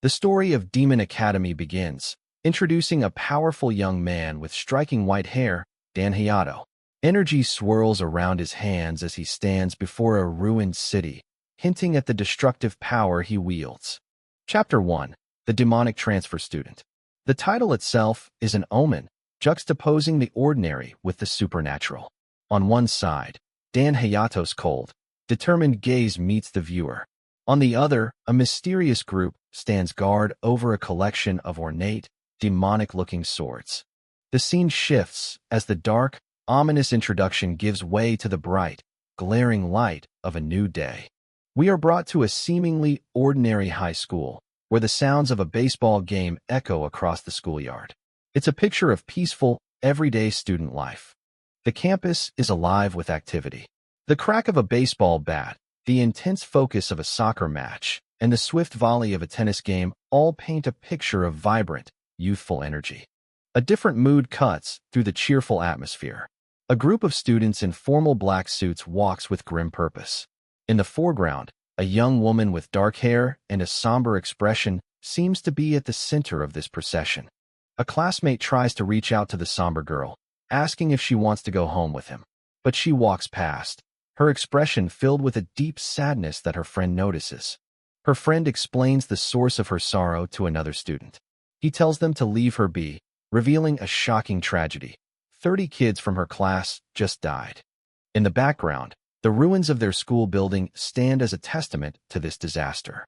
The story of Demon Academy begins, introducing a powerful young man with striking white hair, Dan Hayato. Energy swirls around his hands as he stands before a ruined city, hinting at the destructive power he wields. Chapter 1. The Demonic Transfer Student. The title itself is an omen, juxtaposing the ordinary with the supernatural. On one side, Dan Hayato's cold, determined gaze meets the viewer. On the other, a mysterious group stands guard over a collection of ornate, demonic-looking swords. The scene shifts as the dark, ominous introduction gives way to the bright, glaring light of a new day. We are brought to a seemingly ordinary high school, where the sounds of a baseball game echo across the schoolyard. It's a picture of peaceful, everyday student life. The campus is alive with activity. The crack of a baseball bat, the intense focus of a soccer match, and the swift volley of a tennis game all paint a picture of vibrant, youthful energy. A different mood cuts through the cheerful atmosphere. A group of students in formal black suits walks with grim purpose. In the foreground, a young woman with dark hair and a somber expression seems to be at the center of this procession. A classmate tries to reach out to the somber girl, asking if she wants to go home with him. But she walks past, her expression filled with a deep sadness that her friend notices. Her friend explains the source of her sorrow to another student. He tells them to leave her be, revealing a shocking tragedy. 30 kids from her class just died. In the background, the ruins of their school building stand as a testament to this disaster.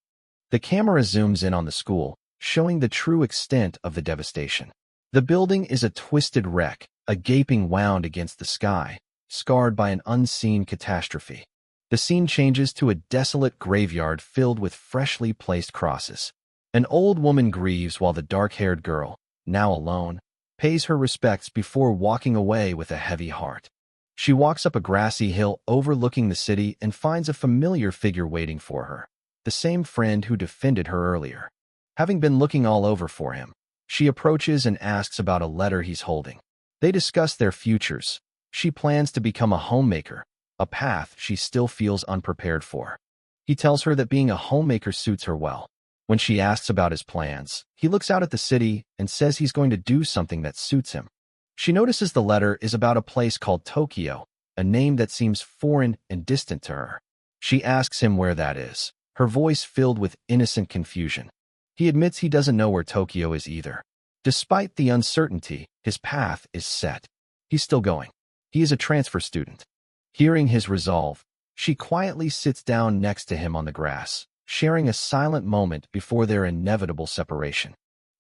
The camera zooms in on the school, showing the true extent of the devastation. The building is a twisted wreck, a gaping wound against the sky, scarred by an unseen catastrophe. The scene changes to a desolate graveyard filled with freshly placed crosses. An old woman grieves while the dark-haired girl, now alone, pays her respects before walking away with a heavy heart. She walks up a grassy hill overlooking the city and finds a familiar figure waiting for her, the same friend who defended her earlier. Having been looking all over for him, she approaches and asks about a letter he's holding. They discuss their futures. She plans to become a homemaker, a path she still feels unprepared for. He tells her that being a homemaker suits her well. When she asks about his plans, he looks out at the city and says he's going to do something that suits him. She notices the letter is about a place called Tokyo, a name that seems foreign and distant to her. She asks him where that is, her voice filled with innocent confusion. He admits he doesn't know where Tokyo is either. Despite the uncertainty, his path is set. He's still going. He is a transfer student. Hearing his resolve, she quietly sits down next to him on the grass, sharing a silent moment before their inevitable separation.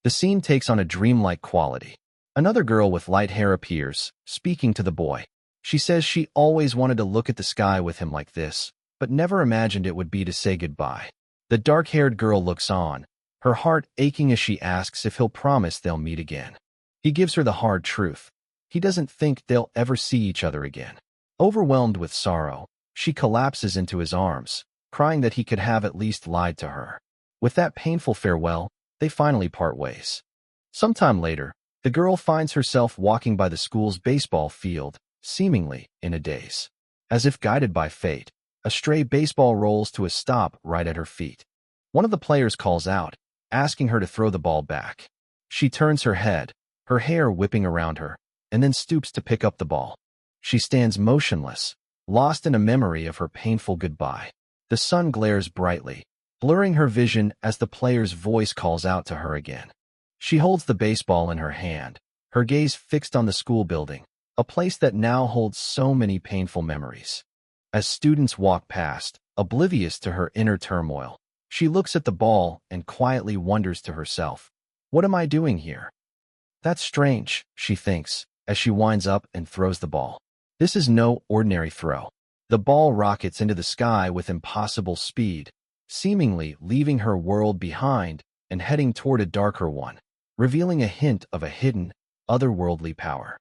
The scene takes on a dreamlike quality. Another girl with light hair appears, speaking to the boy. She says she always wanted to look at the sky with him like this, but never imagined it would be to say goodbye. The dark-haired girl looks on, her heart aching as she asks if he'll promise they'll meet again. He gives her the hard truth. He doesn't think they'll ever see each other again. Overwhelmed with sorrow, she collapses into his arms, crying that he could have at least lied to her. With that painful farewell, they finally part ways. Sometime later, the girl finds herself walking by the school's baseball field, seemingly in a daze. As if guided by fate, a stray baseball rolls to a stop right at her feet. One of the players calls out, asking her to throw the ball back. She turns her head, her hair whipping around her, and then stoops to pick up the ball. She stands motionless, lost in a memory of her painful goodbye. The sun glares brightly, blurring her vision as the player's voice calls out to her again. She holds the baseball in her hand, her gaze fixed on the school building, a place that now holds so many painful memories. As students walk past, oblivious to her inner turmoil, she looks at the ball and quietly wonders to herself, "What am I doing here?" "That's strange," she thinks, as she winds up and throws the ball. This is no ordinary throw. The ball rockets into the sky with impossible speed, seemingly leaving her world behind and heading toward a darker one, revealing a hint of a hidden, otherworldly power.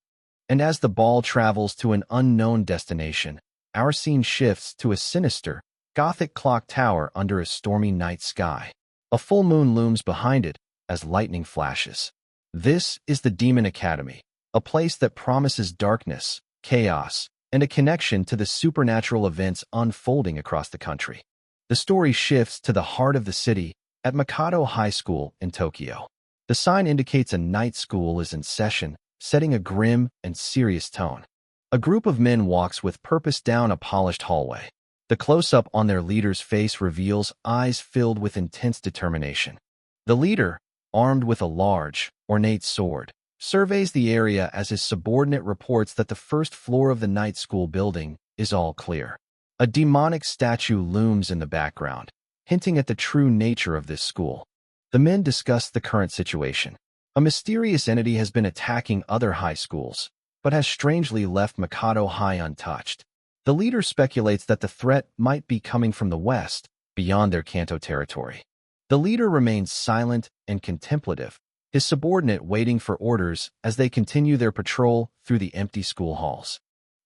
And as the ball travels to an unknown destination, our scene shifts to a sinister, Gothic clock tower under a stormy night sky. A full moon looms behind it as lightning flashes. This is the Demon Academy, a place that promises darkness, chaos, and a connection to the supernatural events unfolding across the country. The story shifts to the heart of the city at Mikado High School in Tokyo. The sign indicates a night school is in session, setting a grim and serious tone. A group of men walks with purpose down a polished hallway. The close-up on their leader's face reveals eyes filled with intense determination. The leader, armed with a large, ornate sword, surveys the area as his subordinate reports that the first floor of the night school building is all clear. A demonic statue looms in the background, hinting at the true nature of this school. The men discuss the current situation. A mysterious entity has been attacking other high schools, but has strangely left Mikado High untouched. The leader speculates that the threat might be coming from the west, beyond their Kanto territory. The leader remains silent and contemplative, his subordinate waiting for orders as they continue their patrol through the empty school halls.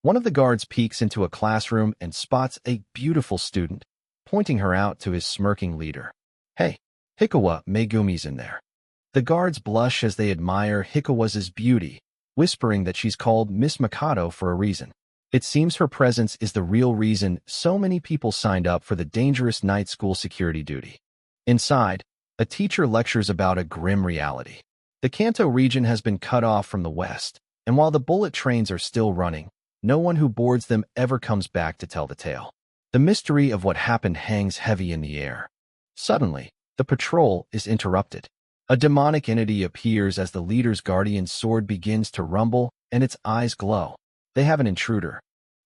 One of the guards peeks into a classroom and spots a beautiful student, pointing her out to his smirking leader. "Hey, Hikawa Megumi's in there." The guards blush as they admire Hikawa's beauty, whispering that she's called Miss Mikado for a reason. It seems her presence is the real reason so many people signed up for the dangerous night school security duty. Inside, a teacher lectures about a grim reality. The Kanto region has been cut off from the west, and while the bullet trains are still running, no one who boards them ever comes back to tell the tale. The mystery of what happened hangs heavy in the air. Suddenly, the patrol is interrupted. A demonic entity appears as the leader's guardian's sword begins to rumble and its eyes glow. They have an intruder.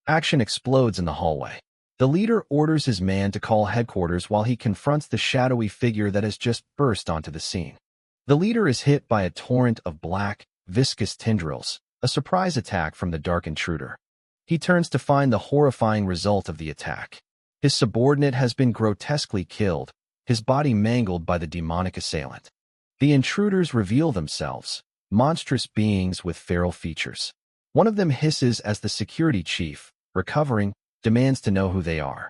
Action explodes in the hallway. The leader orders his man to call headquarters while he confronts the shadowy figure that has just burst onto the scene. The leader is hit by a torrent of black, viscous tendrils, a surprise attack from the dark intruder. He turns to find the horrifying result of the attack. His subordinate has been grotesquely killed, his body mangled by the demonic assailant. The intruders reveal themselves, monstrous beings with feral features. One of them hisses as the security chief, recovering, demands to know who they are.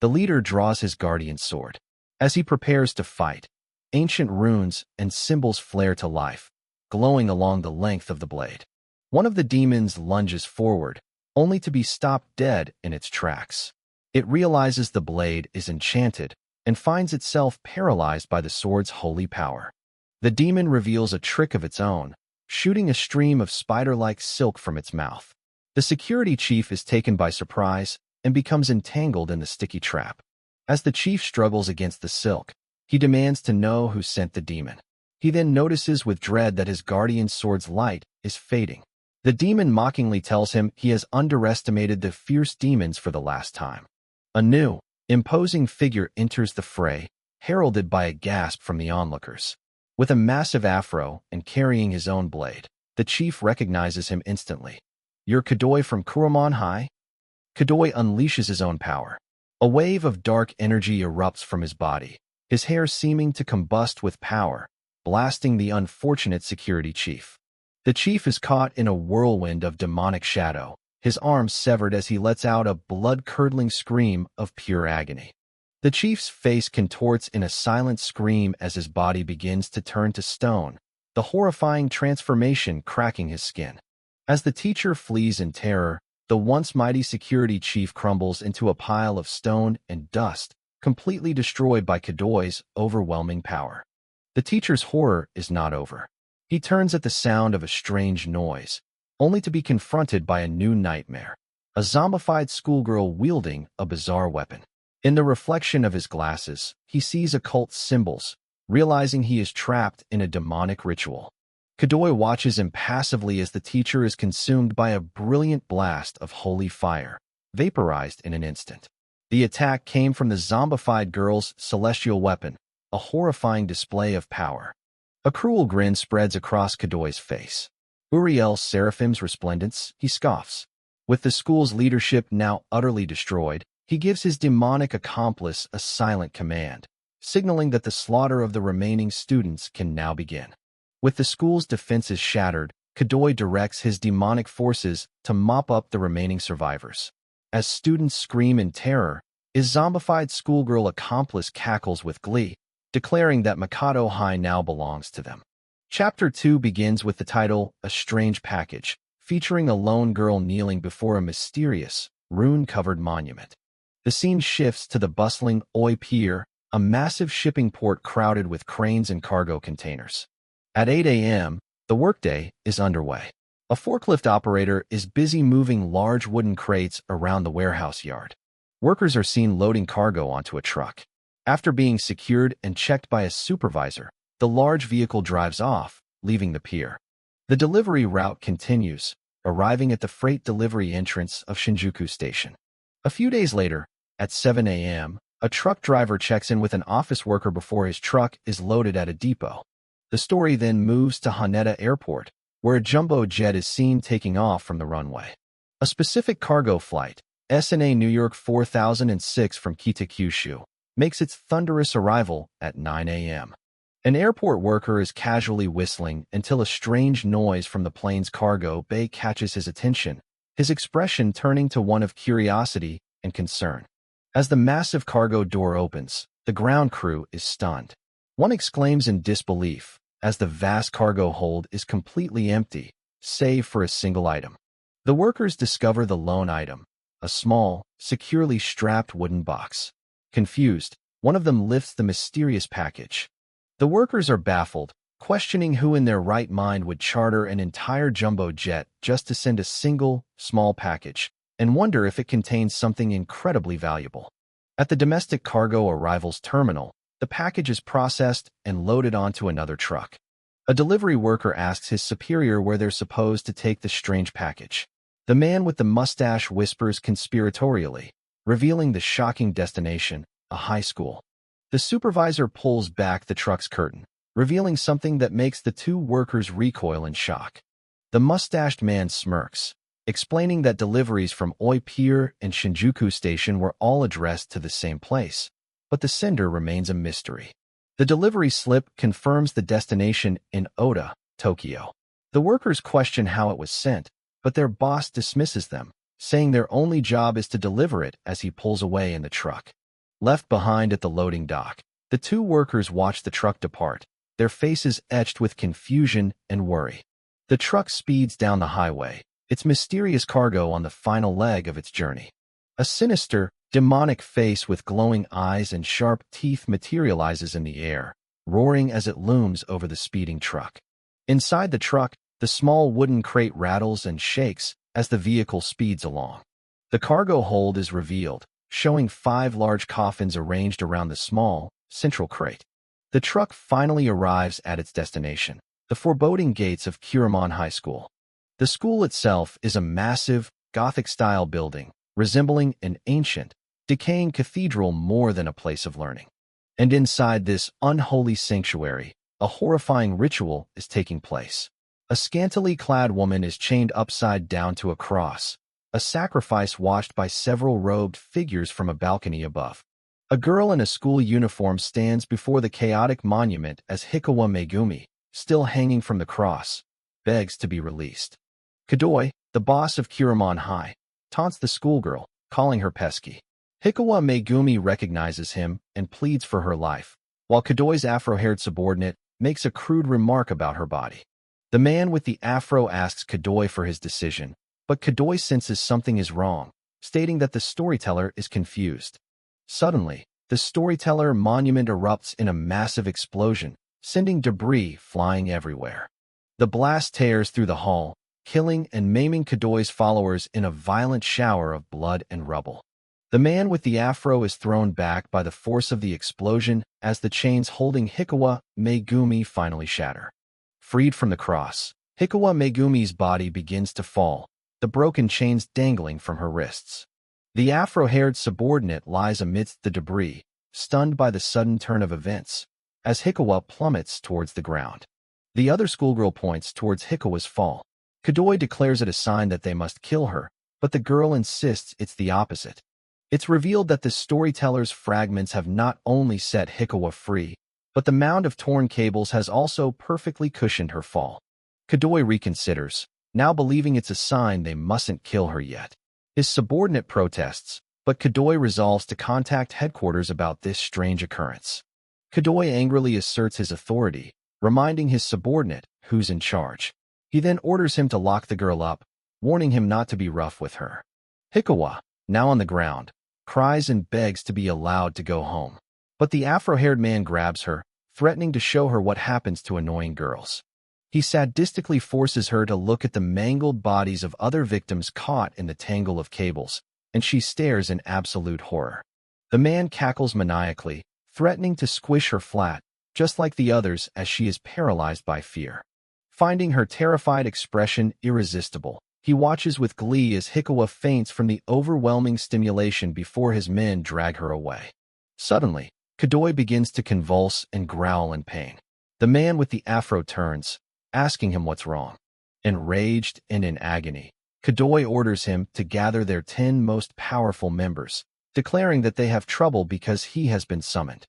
The leader draws his guardian's sword. As he prepares to fight, ancient runes and symbols flare to life, glowing along the length of the blade. One of the demons lunges forward, only to be stopped dead in its tracks. It realizes the blade is enchanted and finds itself paralyzed by the sword's holy power. The demon reveals a trick of its own, shooting a stream of spider-like silk from its mouth. The security chief is taken by surprise and becomes entangled in the sticky trap. As the chief struggles against the silk, he demands to know who sent the demon. He then notices with dread that his guardian's sword's light is fading. The demon mockingly tells him he has underestimated the fierce demons for the last time. A new, imposing figure enters the fray, heralded by a gasp from the onlookers. With a massive afro and carrying his own blade, the chief recognizes him instantly. "You're Kadoi from Kuromon High?" Kadoi unleashes his own power. A wave of dark energy erupts from his body, his hair seeming to combust with power, blasting the unfortunate security chief. The chief is caught in a whirlwind of demonic shadow, his arms severed as he lets out a blood-curdling scream of pure agony. The chief's face contorts in a silent scream as his body begins to turn to stone, the horrifying transformation cracking his skin. As the teacher flees in terror, the once mighty security chief crumbles into a pile of stone and dust, completely destroyed by Kadoi's overwhelming power. The teacher's horror is not over. He turns at the sound of a strange noise, only to be confronted by a new nightmare, a zombified schoolgirl wielding a bizarre weapon. In the reflection of his glasses, he sees occult symbols, realizing he is trapped in a demonic ritual. Kadoi watches impassively as the teacher is consumed by a brilliant blast of holy fire, vaporized in an instant. The attack came from the zombified girl's celestial weapon, a horrifying display of power. A cruel grin spreads across Kadoi's face. Uriel Seraphim's resplendence, he scoffs. With the school's leadership now utterly destroyed, he gives his demonic accomplice a silent command, signaling that the slaughter of the remaining students can now begin. With the school's defenses shattered, Kadoi directs his demonic forces to mop up the remaining survivors. As students scream in terror, his zombified schoolgirl accomplice cackles with glee, declaring that Mikado High now belongs to them. Chapter 2 begins with the title, A Strange Package, featuring a lone girl kneeling before a mysterious, rune-covered monument. The scene shifts to the bustling Oi Pier, a massive shipping port crowded with cranes and cargo containers. At 8 a.m., the workday is underway. A forklift operator is busy moving large wooden crates around the warehouse yard. Workers are seen loading cargo onto a truck. After being secured and checked by a supervisor, the large vehicle drives off, leaving the pier. The delivery route continues, arriving at the freight delivery entrance of Shinjuku Station. A few days later, at 7 a.m., a truck driver checks in with an office worker before his truck is loaded at a depot. The story then moves to Haneda Airport, where a jumbo jet is seen taking off from the runway. A specific cargo flight, SNA New York 4006 from Kita, Kyushu, makes its thunderous arrival at 9 a.m. An airport worker is casually whistling until a strange noise from the plane's cargo bay catches his attention, his expression turning to one of curiosity and concern. As the massive cargo door opens, the ground crew is stunned. One exclaims in disbelief, as the vast cargo hold is completely empty, save for a single item. The workers discover the lone item, a small, securely strapped wooden box. Confused, one of them lifts the mysterious package. The workers are baffled, questioning who in their right mind would charter an entire jumbo jet just to send a single, small package, and wonder if it contains something incredibly valuable. At the domestic cargo arrivals terminal, the package is processed and loaded onto another truck. A delivery worker asks his superior where they're supposed to take the strange package. The man with the mustache whispers conspiratorially, revealing the shocking destination, a high school. The supervisor pulls back the truck's curtain, revealing something that makes the two workers recoil in shock. The mustached man smirks, explaining that deliveries from Oi Pier and Shinjuku Station were all addressed to the same place, but the sender remains a mystery. The delivery slip confirms the destination in Oda, Tokyo. The workers question how it was sent, but their boss dismisses them, saying their only job is to deliver it as he pulls away in the truck. Left behind at the loading dock, the two workers watch the truck depart, their faces etched with confusion and worry. The truck speeds down the highway, its mysterious cargo on the final leg of its journey. A sinister, demonic face with glowing eyes and sharp teeth materializes in the air, roaring as it looms over the speeding truck. Inside the truck, the small wooden crate rattles and shakes as the vehicle speeds along. The cargo hold is revealed, showing 5 large coffins arranged around the small, central crate. The truck finally arrives at its destination, the foreboding gates of Kuramon High School. The school itself is a massive, Gothic-style building, resembling an ancient, decaying cathedral more than a place of learning. And inside this unholy sanctuary, a horrifying ritual is taking place. A scantily clad woman is chained upside down to a cross, a sacrifice watched by several robed figures from a balcony above. A girl in a school uniform stands before the chaotic monument as Hikawa Megumi, still hanging from the cross, begs to be released. Kadoi, the boss of Kuramon High, taunts the schoolgirl, calling her pesky. Hikawa Megumi recognizes him and pleads for her life, while Kadoi's afro-haired subordinate makes a crude remark about her body. The man with the afro asks Kadoi for his decision, but Kadoi senses something is wrong, stating that the storyteller is confused. Suddenly, the storyteller monument erupts in a massive explosion, sending debris flying everywhere. The blast tears through the hall, killing and maiming Kadoi's followers in a violent shower of blood and rubble. The man with the afro is thrown back by the force of the explosion as the chains holding Hikawa Megumi finally shatter. Freed from the cross, Hikawa Megumi's body begins to fall, the broken chains dangling from her wrists. The afro-haired subordinate lies amidst the debris, stunned by the sudden turn of events, as Hikawa plummets towards the ground. The other schoolgirl points towards Hikawa's fall. Kadoi declares it a sign that they must kill her, but the girl insists it's the opposite. It's revealed that the storyteller's fragments have not only set Hikawa free, but the mound of torn cables has also perfectly cushioned her fall. Kadoi reconsiders, now believing it's a sign they mustn't kill her yet. His subordinate protests, but Kadoi resolves to contact headquarters about this strange occurrence. Kadoi angrily asserts his authority, reminding his subordinate who's in charge. He then orders him to lock the girl up, warning him not to be rough with her. Hikawa, now on the ground, cries and begs to be allowed to go home. But the afro-haired man grabs her, threatening to show her what happens to annoying girls. He sadistically forces her to look at the mangled bodies of other victims caught in the tangle of cables, and she stares in absolute horror. The man cackles maniacally, threatening to squish her flat, just like the others, as she is paralyzed by fear. Finding her terrified expression irresistible, he watches with glee as Hikawa faints from the overwhelming stimulation before his men drag her away. Suddenly, Kadoi begins to convulse and growl in pain. The man with the afro turns, asking him what's wrong. Enraged and in agony, Kadoi orders him to gather their 10 most powerful members, declaring that they have trouble because he has been summoned.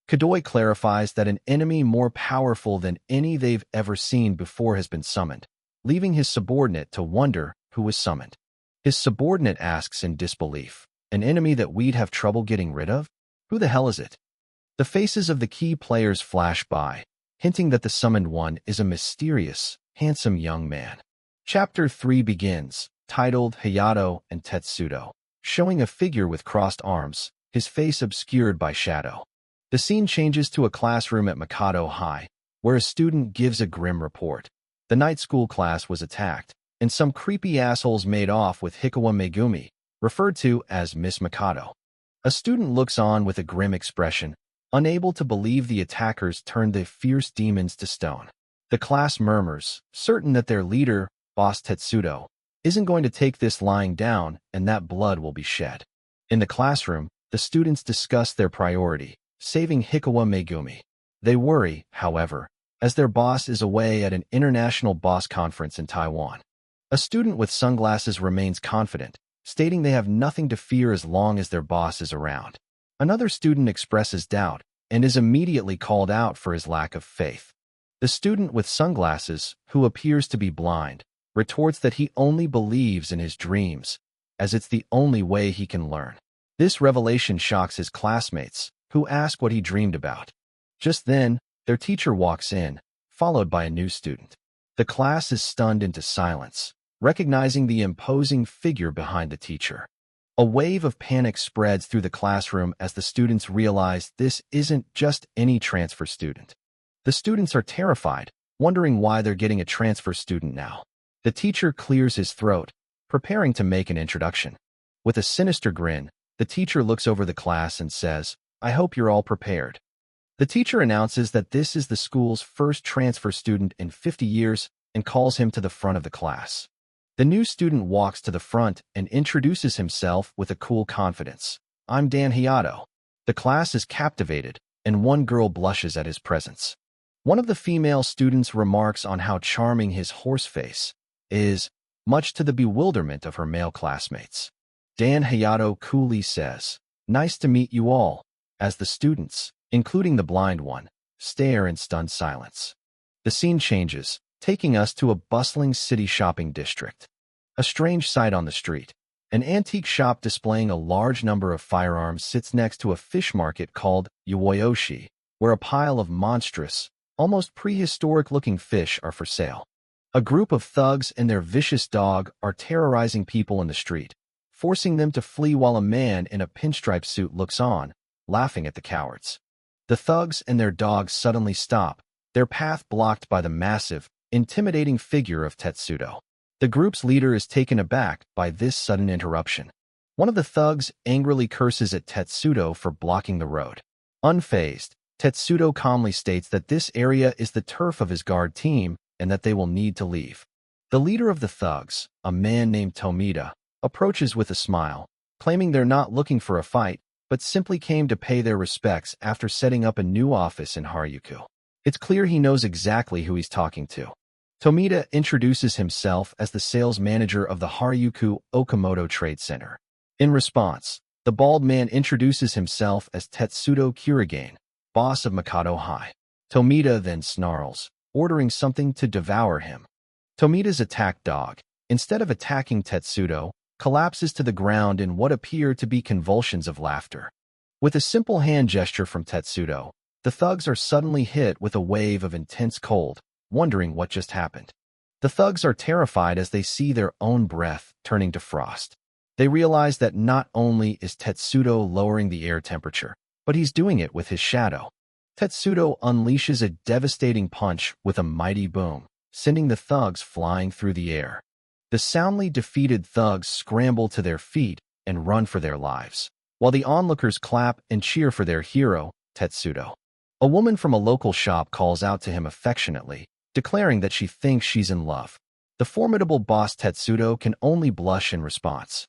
Kadoi clarifies that an enemy more powerful than any they've ever seen before has been summoned, leaving his subordinate to wonder who was summoned. His subordinate asks in disbelief, "An enemy that we'd have trouble getting rid of? Who the hell is it?" The faces of the key players flash by, hinting that the summoned one is a mysterious, handsome young man. Chapter 3 begins, titled Hayato and Tetsudo, showing a figure with crossed arms, his face obscured by shadow. The scene changes to a classroom at Mikado High, where a student gives a grim report. The night school class was attacked, and some creepy assholes made off with Hikawa Megumi, referred to as Miss Mikado. A student looks on with a grim expression, unable to believe the attackers turned the fierce demons to stone. The class murmurs, certain that their leader, Boss Tetsudo, isn't going to take this lying down and that blood will be shed. In the classroom, the students discuss their priority, saving Hikawa Megumi. They worry, however, as their boss is away at an international boss conference in Taiwan. A student with sunglasses remains confident, stating they have nothing to fear as long as their boss is around. Another student expresses doubt and is immediately called out for his lack of faith. The student with sunglasses, who appears to be blind, retorts that he only believes in his dreams, as it's the only way he can learn. This revelation shocks his classmates, who ask what he dreamed about. Just then, their teacher walks in, followed by a new student. The class is stunned into silence, recognizing the imposing figure behind the teacher. A wave of panic spreads through the classroom as the students realize this isn't just any transfer student. The students are terrified, wondering why they're getting a transfer student now. The teacher clears his throat, preparing to make an introduction. With a sinister grin, the teacher looks over the class and says, "I hope you're all prepared." The teacher announces that this is the school's first transfer student in 50 years and calls him to the front of the class. The new student walks to the front and introduces himself with a cool confidence. "I'm Dan Hayato." The class is captivated, and one girl blushes at his presence. One of the female students remarks on how charming his horse face is, much to the bewilderment of her male classmates. Dan Hayato coolly says, "Nice to meet you all," as the students, including the blind one, stare in stunned silence. The scene changes, taking us to a bustling city shopping district. A strange sight on the street. An antique shop displaying a large number of firearms sits next to a fish market called Yuoyoshi, where a pile of monstrous, almost prehistoric-looking fish are for sale. A group of thugs and their vicious dog are terrorizing people in the street, forcing them to flee while a man in a pinstripe suit looks on, laughing at the cowards. The thugs and their dogs suddenly stop, their path blocked by the massive, intimidating figure of Tetsudo. The group's leader is taken aback by this sudden interruption. One of the thugs angrily curses at Tetsudo for blocking the road. Unfazed, Tetsudo calmly states that this area is the turf of his guard team and that they will need to leave. The leader of the thugs, a man named Tomita, approaches with a smile, claiming they're not looking for a fight, but simply came to pay their respects after setting up a new office in Harajuku. It's clear he knows exactly who he's talking to. Tomita introduces himself as the sales manager of the Harajuku Okamoto Trade Center. In response, the bald man introduces himself as Tetsudo Kurigane, boss of Mikado High. Tomita then snarls, ordering something to devour him. Tomita's attack dog, instead of attacking Tetsudo, collapses to the ground in what appear to be convulsions of laughter. With a simple hand gesture from Tetsudo, the thugs are suddenly hit with a wave of intense cold, wondering what just happened. The thugs are terrified as they see their own breath turning to frost. They realize that not only is Tetsudo lowering the air temperature, but he's doing it with his shadow. Tetsudo unleashes a devastating punch with a mighty boom, sending the thugs flying through the air. The soundly defeated thugs scramble to their feet and run for their lives, while the onlookers clap and cheer for their hero, Tetsudo. A woman from a local shop calls out to him affectionately, declaring that she thinks she's in love. The formidable boss Tetsudo can only blush in response.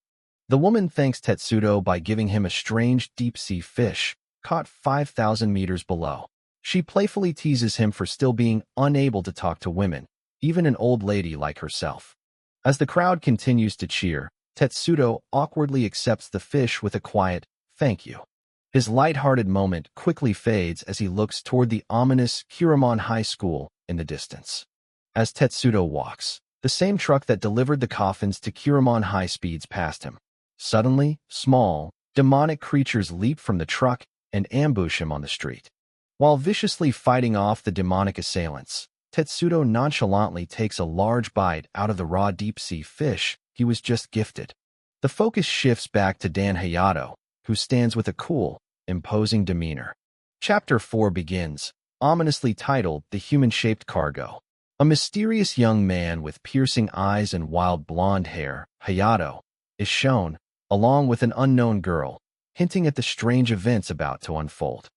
The woman thanks Tetsudo by giving him a strange deep-sea fish, caught 5,000 meters below. She playfully teases him for still being unable to talk to women, even an old lady like herself. As the crowd continues to cheer, Tetsudo awkwardly accepts the fish with a quiet, "Thank you." His light-hearted moment quickly fades as he looks toward the ominous Kiramon High School in the distance. As Tetsudo walks, the same truck that delivered the coffins to Kiramon High speeds past him. Suddenly, small, demonic creatures leap from the truck and ambush him on the street. While viciously fighting off the demonic assailants, Tetsudo nonchalantly takes a large bite out of the raw deep-sea fish he was just gifted. The focus shifts back to Dan Hayato, who stands with a cool, imposing demeanor. Chapter 4 begins, ominously titled The Human-Shaped Cargo. A mysterious young man with piercing eyes and wild blonde hair, Hayato, is shown, along with an unknown girl, hinting at the strange events about to unfold.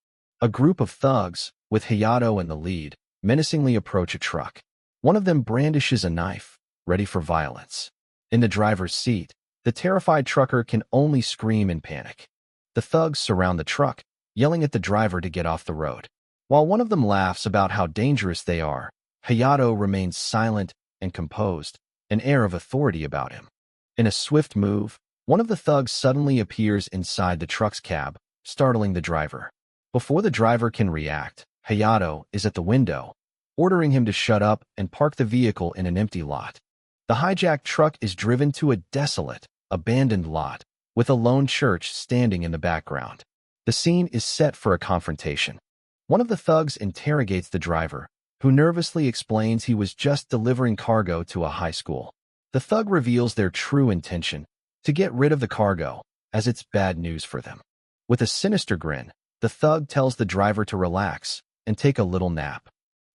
A group of thugs, with Hayato in the lead, menacingly approach a truck. One of them brandishes a knife, ready for violence. In the driver's seat, the terrified trucker can only scream in panic. The thugs surround the truck, yelling at the driver to get off the road. While one of them laughs about how dangerous they are, Hayato remains silent and composed, an air of authority about him. In a swift move, one of the thugs suddenly appears inside the truck's cab, startling the driver. Before the driver can react, Hayato is at the window, ordering him to shut up and park the vehicle in an empty lot. The hijacked truck is driven to a desolate, abandoned lot, with a lone church standing in the background. The scene is set for a confrontation. One of the thugs interrogates the driver, who nervously explains he was just delivering cargo to a high school. The thug reveals their true intention, to get rid of the cargo, as it's bad news for them. With a sinister grin, the thug tells the driver to relax and take a little nap.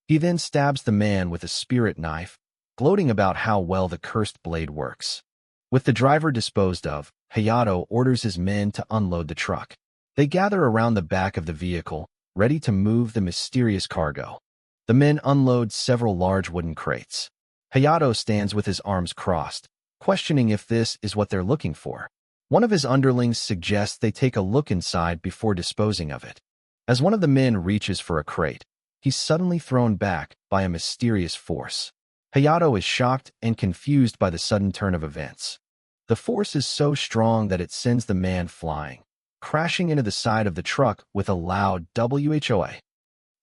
He then stabs the man with a spirit knife, gloating about how well the cursed blade works. With the driver disposed of, Hayato orders his men to unload the truck. They gather around the back of the vehicle, ready to move the mysterious cargo. The men unload several large wooden crates. Hayato stands with his arms crossed, questioning if this is what they're looking for. One of his underlings suggests they take a look inside before disposing of it. As one of the men reaches for a crate, he's suddenly thrown back by a mysterious force. Hayato is shocked and confused by the sudden turn of events. The force is so strong that it sends the man flying, crashing into the side of the truck with a loud "whoa."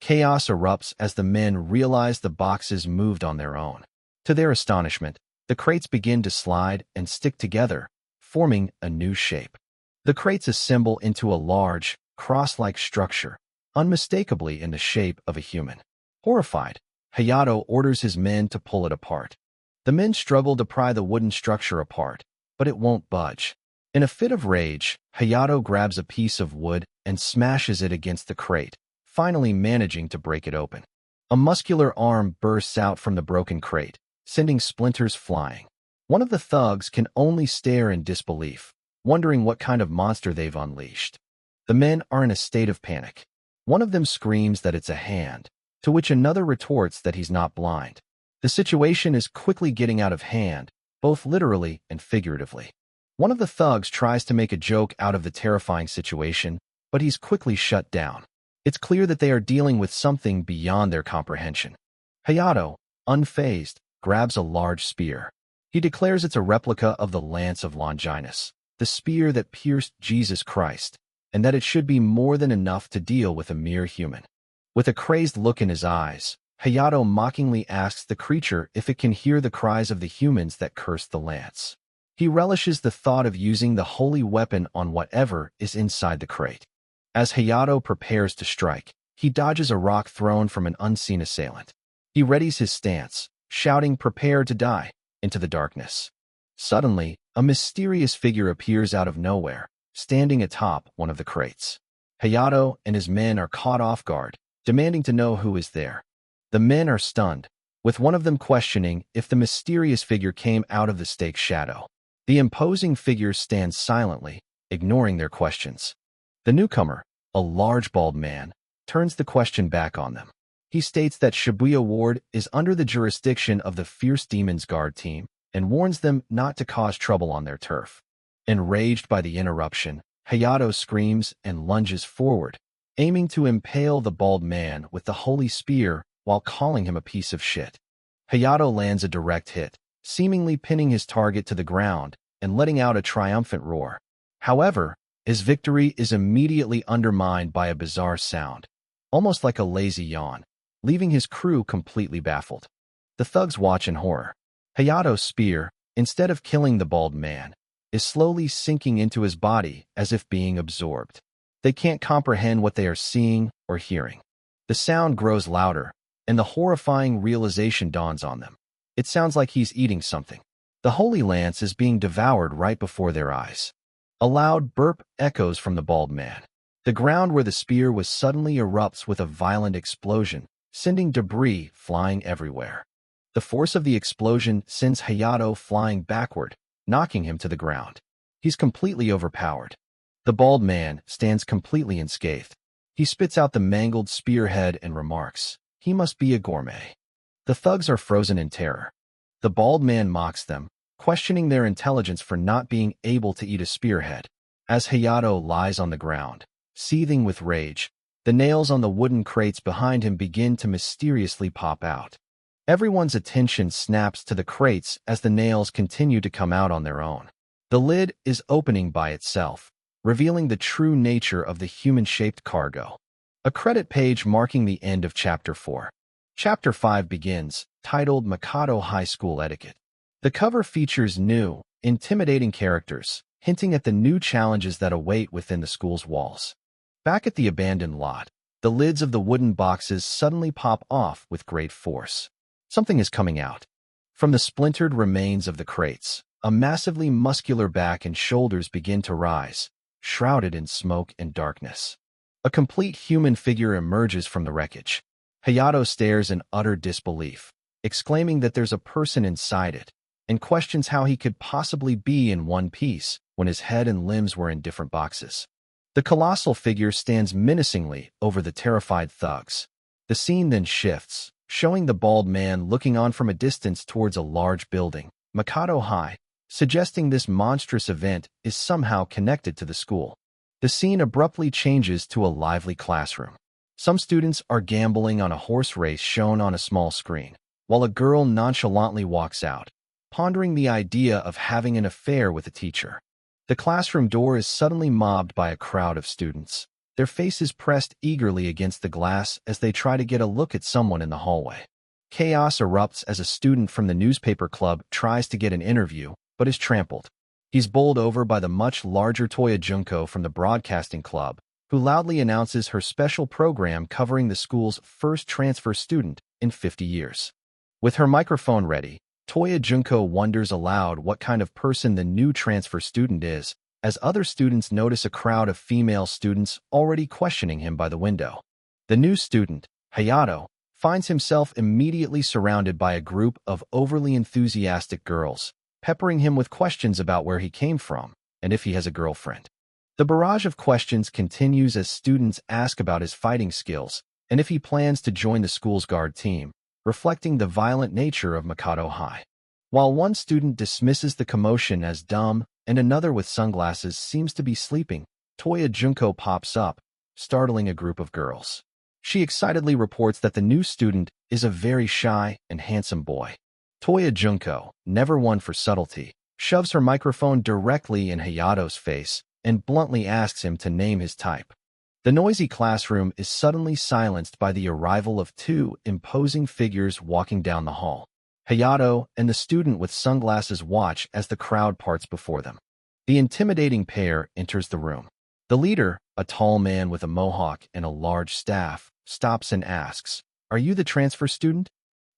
Chaos erupts as the men realize the boxes moved on their own. To their astonishment, the crates begin to slide and stick together, forming a new shape. The crates assemble into a large, cross-like structure, unmistakably in the shape of a human. Horrified, Hayato orders his men to pull it apart. The men struggle to pry the wooden structure apart, but it won't budge. In a fit of rage, Hayato grabs a piece of wood and smashes it against the crate, finally managing to break it open. A muscular arm bursts out from the broken crate, sending splinters flying. One of the thugs can only stare in disbelief, wondering what kind of monster they've unleashed. The men are in a state of panic. One of them screams that it's a hand, to which another retorts that he's not blind. The situation is quickly getting out of hand, both literally and figuratively. One of the thugs tries to make a joke out of the terrifying situation, but he's quickly shut down. It's clear that they are dealing with something beyond their comprehension. Hayato, unfazed, grabs a large spear. He declares it's a replica of the Lance of Longinus, the spear that pierced Jesus Christ, and that it should be more than enough to deal with a mere human. With a crazed look in his eyes, Hayato mockingly asks the creature if it can hear the cries of the humans that cursed the lance. He relishes the thought of using the holy weapon on whatever is inside the crate. As Hayato prepares to strike, he dodges a rock thrown from an unseen assailant. He readies his stance, shouting "Prepare to die," into the darkness. Suddenly, a mysterious figure appears out of nowhere, standing atop one of the crates. Hayato and his men are caught off guard, demanding to know who is there. The men are stunned, with one of them questioning if the mysterious figure came out of the stake's shadow. The imposing figure stands silently, ignoring their questions. The newcomer, a large bald man, turns the question back on them. He states that Shibuya Ward is under the jurisdiction of the Fierce Demons Guard team and warns them not to cause trouble on their turf. Enraged by the interruption, Hayato screams and lunges forward, aiming to impale the bald man with the holy spear while calling him a piece of shit. Hayato lands a direct hit, seemingly pinning his target to the ground and letting out a triumphant roar. However, his victory is immediately undermined by a bizarre sound, almost like a lazy yawn, leaving his crew completely baffled. The thugs watch in horror. Hayato's spear, instead of killing the bald man, is slowly sinking into his body as if being absorbed. They can't comprehend what they are seeing or hearing. The sound grows louder, and the horrifying realization dawns on them. It sounds like he's eating something. The Holy Lance is being devoured right before their eyes. A loud burp echoes from the bald man. The ground where the spear was suddenly erupts with a violent explosion, sending debris flying everywhere. The force of the explosion sends Hayato flying backward, knocking him to the ground. He's completely overpowered. The bald man stands completely unscathed. He spits out the mangled spearhead and remarks, "He must be a gourmet." The thugs are frozen in terror. The bald man mocks them, questioning their intelligence for not being able to eat a spearhead. As Hayato lies on the ground, seething with rage, the nails on the wooden crates behind him begin to mysteriously pop out. Everyone's attention snaps to the crates as the nails continue to come out on their own. The lid is opening by itself, revealing the true nature of the human-shaped cargo. A credit page marking the end of Chapter 4. Chapter 5 begins, titled Mikado High School Etiquette. The cover features new, intimidating characters, hinting at the new challenges that await within the school's walls. Back at the abandoned lot, the lids of the wooden boxes suddenly pop off with great force. Something is coming out. From the splintered remains of the crates, a massively muscular back and shoulders begin to rise, shrouded in smoke and darkness. A complete human figure emerges from the wreckage. Hayato stares in utter disbelief, exclaiming that there's a person inside it, and questions how he could possibly be in one piece when his head and limbs were in different boxes. The colossal figure stands menacingly over the terrified thugs. The scene then shifts, showing the bald man looking on from a distance towards a large building, Mikado High, suggesting this monstrous event is somehow connected to the school. The scene abruptly changes to a lively classroom. Some students are gambling on a horse race shown on a small screen, while a girl nonchalantly walks out, pondering the idea of having an affair with a teacher. The classroom door is suddenly mobbed by a crowd of students, their faces pressed eagerly against the glass as they try to get a look at someone in the hallway. Chaos erupts as a student from the newspaper club tries to get an interview, but is trampled. He's bowled over by the much larger Toya Junko from the broadcasting club, who loudly announces her special program covering the school's first transfer student in 50 years. With her microphone ready, Toya Junko wonders aloud what kind of person the new transfer student is, as other students notice a crowd of female students already questioning him by the window. The new student, Hayato, finds himself immediately surrounded by a group of overly enthusiastic girls, peppering him with questions about where he came from and if he has a girlfriend. The barrage of questions continues as students ask about his fighting skills and if he plans to join the school's guard team, reflecting the violent nature of Mikado High. While one student dismisses the commotion as dumb and another with sunglasses seems to be sleeping, Toya Junko pops up, startling a group of girls. She excitedly reports that the new student is a very shy and handsome boy. Toya Junko, never one for subtlety, shoves her microphone directly in Hayato's face and bluntly asks him to name his type. The noisy classroom is suddenly silenced by the arrival of two imposing figures walking down the hall. Hayato and the student with sunglasses watch as the crowd parts before them. The intimidating pair enters the room. The leader, a tall man with a mohawk and a large staff, stops and asks, "Are you the transfer student?"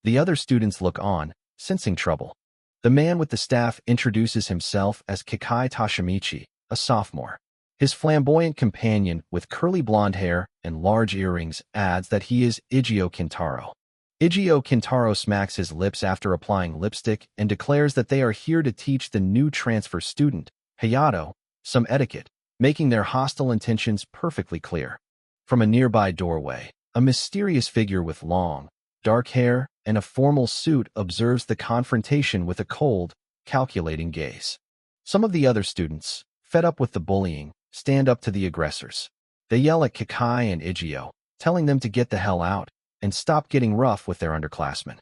The other students look on, sensing trouble. The man with the staff introduces himself as Kikai Toshimichi, a sophomore. His flamboyant companion with curly blonde hair and large earrings adds that he is Igio Kintaro. Igio Kintaro smacks his lips after applying lipstick and declares that they are here to teach the new transfer student, Hayato, some etiquette, making their hostile intentions perfectly clear. From a nearby doorway, a mysterious figure with long, dark hair and a formal suit observes the confrontation with a cold, calculating gaze. Some of the other students, fed up with the bullying, stand up to the aggressors. They yell at Kakai and Igio, telling them to get the hell out and stop getting rough with their underclassmen.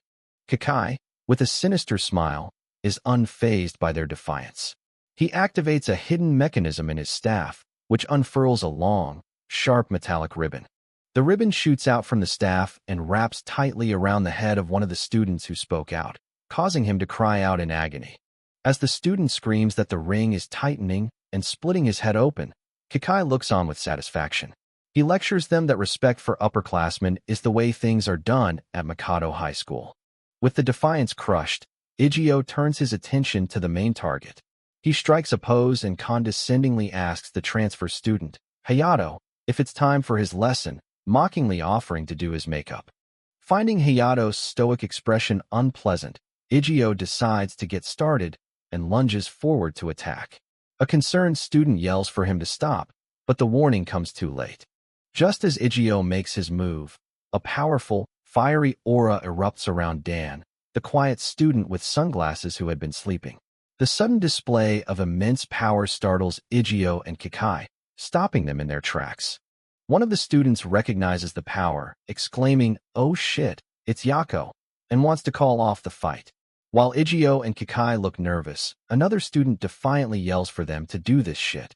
Kakai, with a sinister smile, is unfazed by their defiance. He activates a hidden mechanism in his staff, which unfurls a long, sharp metallic ribbon. The ribbon shoots out from the staff and wraps tightly around the head of one of the students who spoke out, causing him to cry out in agony. As the student screams that the ring is tightening and splitting his head open, Kakai looks on with satisfaction. He lectures them that respect for upperclassmen is the way things are done at Mikado High School. With the defiance crushed, Igio turns his attention to the main target. He strikes a pose and condescendingly asks the transfer student, Hayato, if it's time for his lesson, mockingly offering to do his makeup. Finding Hayato's stoic expression unpleasant, Igio decides to get started and lunges forward to attack. A concerned student yells for him to stop, but the warning comes too late. Just as Igio makes his move, a powerful, fiery aura erupts around Dan, the quiet student with sunglasses who had been sleeping. The sudden display of immense power startles Igio and Kakai, stopping them in their tracks. One of the students recognizes the power, exclaiming, "Oh shit, it's Yako," and wants to call off the fight. While Igio and Kakai look nervous, another student defiantly yells for them to do this shit.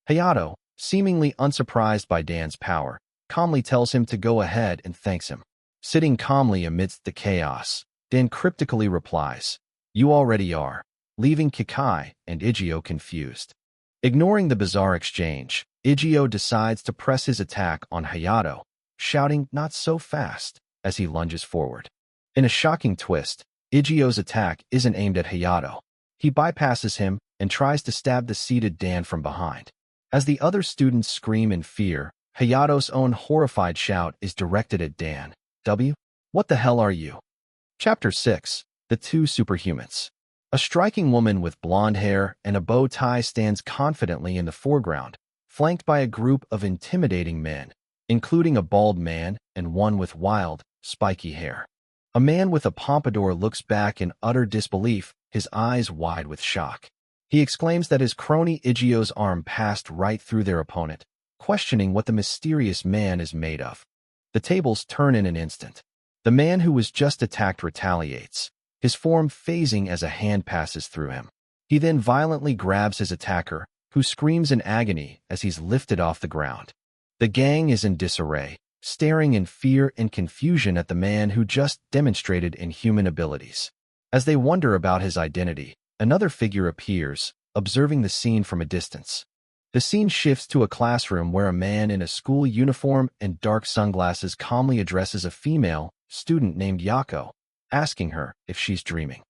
Hayato, seemingly unsurprised by Dan's power, calmly tells him to go ahead and thanks him. Sitting calmly amidst the chaos, Dan cryptically replies, "You already are," leaving Kakai and Igio confused. Ignoring the bizarre exchange, Igio decides to press his attack on Hayato, shouting, "Not so fast," as he lunges forward. In a shocking twist, Igio's attack isn't aimed at Hayato. He bypasses him and tries to stab the seated Dan from behind. As the other students scream in fear, Hayato's own horrified shout is directed at Dan. What the hell are you? Chapter 6. The Two Superhumans. A striking woman with blonde hair and a bow tie stands confidently in the foreground, flanked by a group of intimidating men, including a bald man and one with wild, spiky hair. A man with a pompadour looks back in utter disbelief, his eyes wide with shock. He exclaims that his crony Igio's arm passed right through their opponent, questioning what the mysterious man is made of. The tables turn in an instant. The man who was just attacked retaliates, his form phasing as a hand passes through him. He then violently grabs his attacker, who screams in agony as he's lifted off the ground. The gang is in disarray, staring in fear and confusion at the man who just demonstrated inhuman abilities. As they wonder about his identity, another figure appears, observing the scene from a distance. The scene shifts to a classroom where a man in a school uniform and dark sunglasses calmly addresses a female student named Yako, asking her if she's dreaming.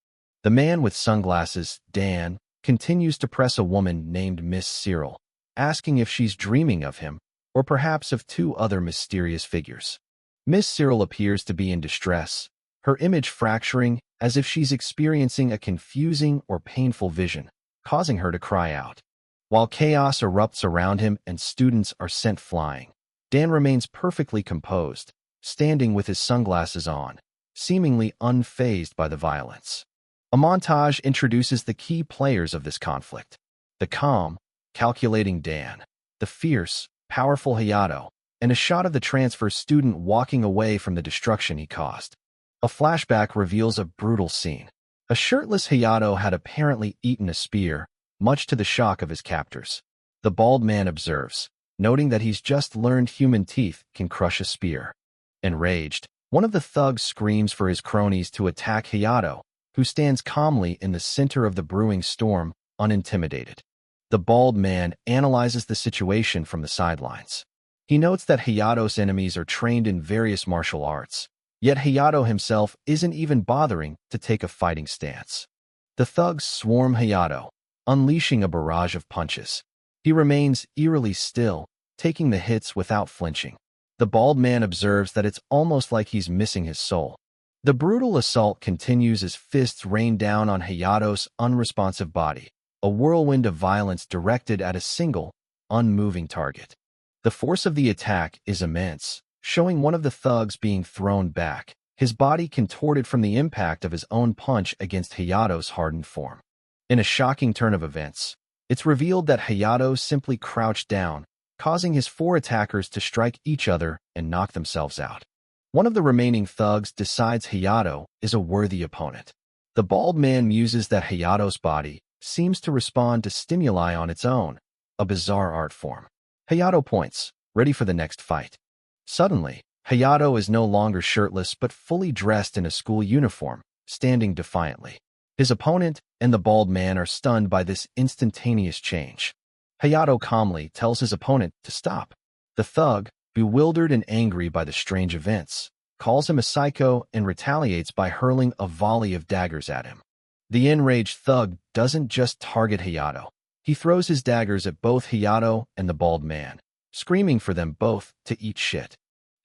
The man with sunglasses, Dan, continues to press a woman named Miss Cyril, asking if she's dreaming of him, or perhaps of two other mysterious figures. Miss Cyril appears to be in distress, her image fracturing as if she's experiencing a confusing or painful vision, causing her to cry out. While chaos erupts around him and students are sent flying, Dan remains perfectly composed, standing with his sunglasses on, seemingly unfazed by the violence. A montage introduces the key players of this conflict: the calm, calculating Dan, the fierce, powerful Hayato, and a shot of the transfer student walking away from the destruction he caused. A flashback reveals a brutal scene. A shirtless Hayato had apparently eaten a spear, much to the shock of his captors. The bald man observes, noting that he's just learned human teeth can crush a spear. Enraged, one of the thugs screams for his cronies to attack Hayato, who stands calmly in the center of the brewing storm, unintimidated. The bald man analyzes the situation from the sidelines. He notes that Hayato's enemies are trained in various martial arts, yet Hayato himself isn't even bothering to take a fighting stance. The thugs swarm Hayato, unleashing a barrage of punches. He remains eerily still, taking the hits without flinching. The bald man observes that it's almost like he's missing his soul. The brutal assault continues as fists rain down on Hayato's unresponsive body, a whirlwind of violence directed at a single, unmoving target. The force of the attack is immense, showing one of the thugs being thrown back, his body contorted from the impact of his own punch against Hayato's hardened form. In a shocking turn of events, it's revealed that Hayato simply crouched down, causing his 4 attackers to strike each other and knock themselves out. One of the remaining thugs decides Hayato is a worthy opponent. The bald man muses that Hayato's body seems to respond to stimuli on its own, a bizarre art form. Hayato points, ready for the next fight. Suddenly, Hayato is no longer shirtless but fully dressed in a school uniform, standing defiantly. His opponent and the bald man are stunned by this instantaneous change. Hayato calmly tells his opponent to stop. The thug, bewildered and angry by the strange events, calls him a psycho and retaliates by hurling a volley of daggers at him. The enraged thug doesn't just target Hayato. He throws his daggers at both Hayato and the bald man, screaming for them both to eat shit.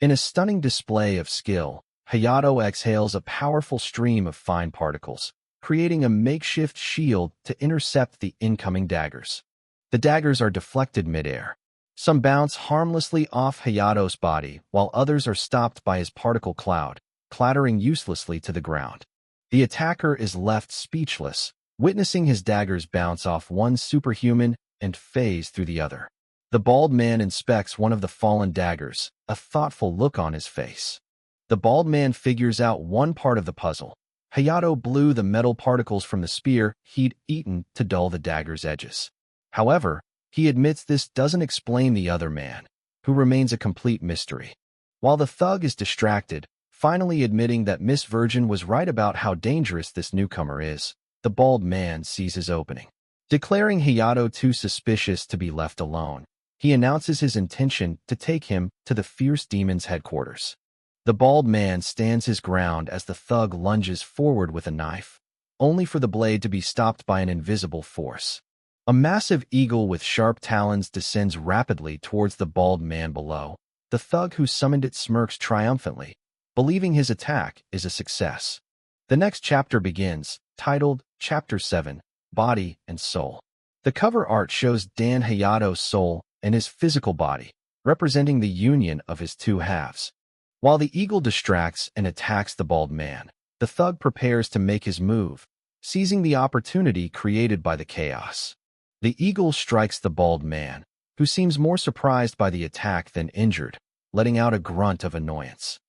In a stunning display of skill, Hayato exhales a powerful stream of fine particles, creating a makeshift shield to intercept the incoming daggers. The daggers are deflected midair. Some bounce harmlessly off Hayato's body, while others are stopped by his particle cloud, clattering uselessly to the ground. The attacker is left speechless, witnessing his daggers bounce off one superhuman and phase through the other. The bald man inspects one of the fallen daggers, a thoughtful look on his face. The bald man figures out one part of the puzzle. Hayato blew the metal particles from the spear he'd eaten to dull the dagger's edges. However, he admits this doesn't explain the other man, who remains a complete mystery. While the thug is distracted, finally admitting that Miss Virgin was right about how dangerous this newcomer is, the bald man sees his opening. Declaring Hayato too suspicious to be left alone, he announces his intention to take him to the fierce demon's headquarters. The bald man stands his ground as the thug lunges forward with a knife, only for the blade to be stopped by an invisible force. A massive eagle with sharp talons descends rapidly towards the bald man below. The thug who summoned it smirks triumphantly, believing his attack is a success. The next chapter begins, titled Chapter 7, Body and Soul. The cover art shows Dan Hayato's soul and his physical body, representing the union of his two halves. While the eagle distracts and attacks the bald man, the thug prepares to make his move, seizing the opportunity created by the chaos. The eagle strikes the bald man, who seems more surprised by the attack than injured, letting out a grunt of annoyance.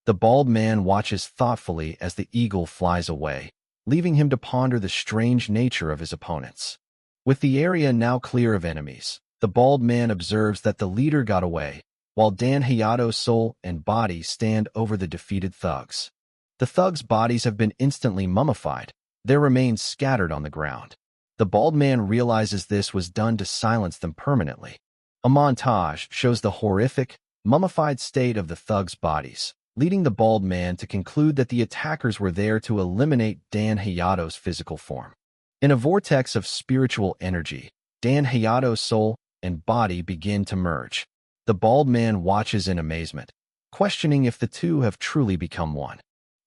The bald man watches thoughtfully as the eagle flies away, leaving him to ponder the strange nature of his opponents. With the area now clear of enemies, the bald man observes that the leader got away, while Dan Hayato's soul and body stand over the defeated thugs. The thugs' bodies have been instantly mummified, their remains scattered on the ground. The bald man realizes this was done to silence them permanently. A montage shows the horrific, mummified state of the thugs' bodies, leading the bald man to conclude that the attackers were there to eliminate Dan Hayato's physical form. In a vortex of spiritual energy, Dan Hayato's soul and body begin to merge. The bald man watches in amazement, questioning if the two have truly become one.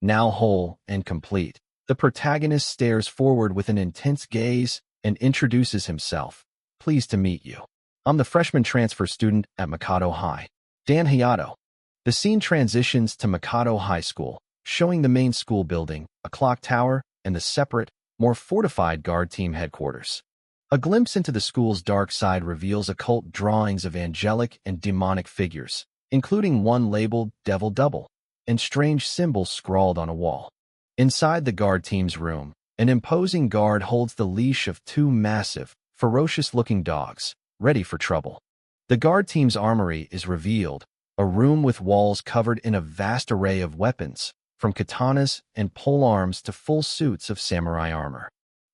Now whole and complete, the protagonist stares forward with an intense gaze and introduces himself. Pleased to meet you. I'm the freshman transfer student at Mikado High, Dan Hayato. The scene transitions to Mikado High School, showing the main school building, a clock tower, and the separate, more fortified guard team headquarters. A glimpse into the school's dark side reveals occult drawings of angelic and demonic figures, including one labeled Devil Double, and strange symbols scrawled on a wall. Inside the guard team's room, an imposing guard holds the leash of two massive, ferocious-looking dogs, ready for trouble. The guard team's armory is revealed, a room with walls covered in a vast array of weapons, from katanas and polearms to full suits of samurai armor.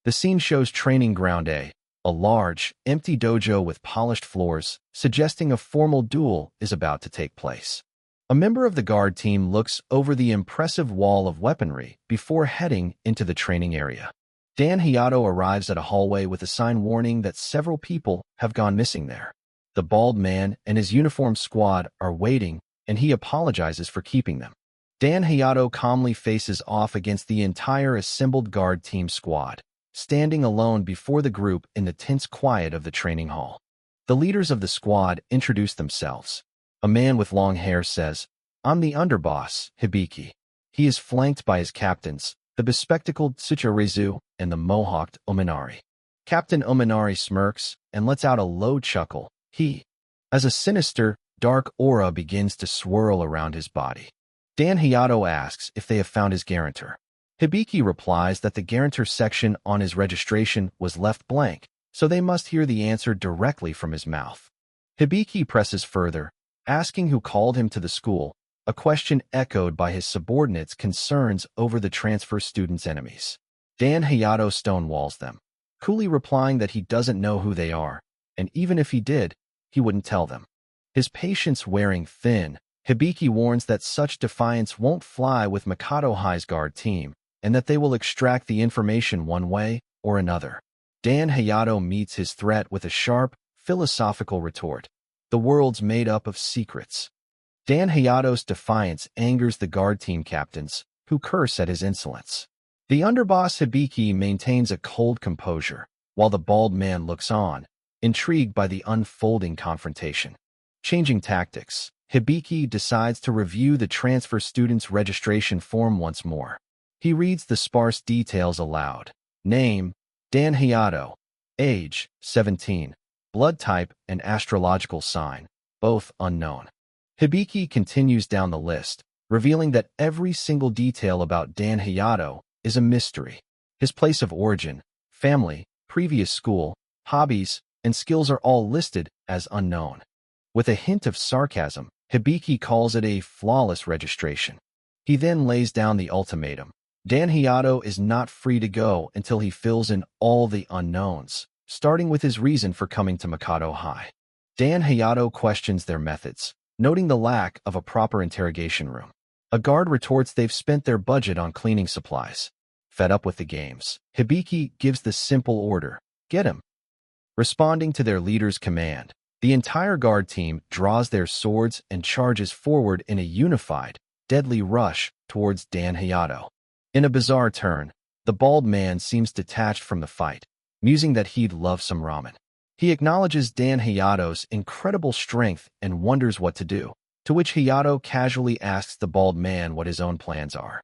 The scene shows Training Ground A, a large, empty dojo with polished floors, suggesting a formal duel is about to take place. A member of the guard team looks over the impressive wall of weaponry before heading into the training area. Dan Hayato arrives at a hallway with a sign warning that several people have gone missing there. The bald man and his uniformed squad are waiting, and he apologizes for keeping them. Dan Hayato calmly faces off against the entire assembled guard team squad, standing alone before the group in the tense quiet of the training hall. The leaders of the squad introduce themselves. A man with long hair says, "I'm the underboss, Hibiki." He is flanked by his captains, the bespectacled Tsuchirezu and the mohawked Ominari. Captain Ominari smirks and lets out a low chuckle. As a sinister, dark aura begins to swirl around his body. Dan Hayato asks if they have found his guarantor. Hibiki replies that the guarantor section on his registration was left blank, so they must hear the answer directly from his mouth. Hibiki presses further, asking who called him to the school, a question echoed by his subordinates' concerns over the transfer students' enemies. Dan Hayato stonewalls them, coolly replying that he doesn't know who they are, and even if he did, he wouldn't tell them. His patience wearing thin, Hibiki warns that such defiance won't fly with Mikado High's guard team, and that they will extract the information one way or another. Dan Hayato meets his threat with a sharp, philosophical retort. The world's made up of secrets. Dan Hayato's defiance angers the guard team captains, who curse at his insolence. The underboss Hibiki maintains a cold composure, while the bald man looks on, intrigued by the unfolding confrontation. Changing tactics, Hibiki decides to review the transfer student's registration form once more. He reads the sparse details aloud. Name, Dan Hayato. Age, 17. Blood type and astrological sign, both unknown. Hibiki continues down the list, revealing that every single detail about Dan Hayato is a mystery. His place of origin, family, previous school, hobbies, and skills are all listed as unknown. With a hint of sarcasm, Hibiki calls it a flawless registration. He then lays down the ultimatum. Dan Hayato is not free to go until he fills in all the unknowns, starting with his reason for coming to Mikado High. Dan Hayato questions their methods, noting the lack of a proper interrogation room. A guard retorts they've spent their budget on cleaning supplies. Fed up with the games, Hibiki gives the simple order, "Get him." Responding to their leader's command, the entire guard team draws their swords and charges forward in a unified, deadly rush towards Dan Hayato. In a bizarre turn, the bald man seems detached from the fight, musing that he'd love some ramen. He acknowledges Dan Hayato's incredible strength and wonders what to do, to which Hayato casually asks the bald man what his own plans are.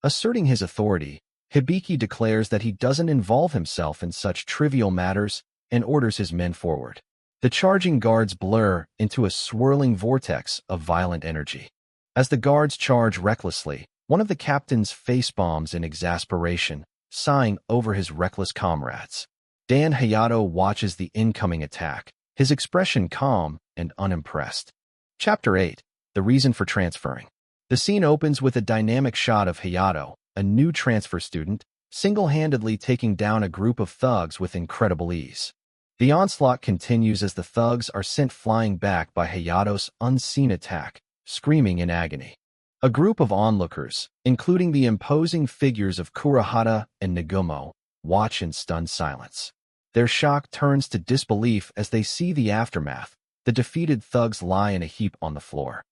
Asserting his authority, Hibiki declares that he doesn't involve himself in such trivial matters and orders his men forward. The charging guards blur into a swirling vortex of violent energy. As the guards charge recklessly, one of the captains face-bombs in exasperation, sighing over his reckless comrades. Dan Hayato watches the incoming attack, his expression calm and unimpressed. Chapter 8. The Reason for Transferring. The scene opens with a dynamic shot of Hayato, a new transfer student, single-handedly taking down a group of thugs with incredible ease. The onslaught continues as the thugs are sent flying back by Hayato's unseen attack, screaming in agony. A group of onlookers, including the imposing figures of Kurahata and Nagumo, watch in stunned silence. Their shock turns to disbelief as they see the aftermath. The defeated thugs lie in a heap on the floor.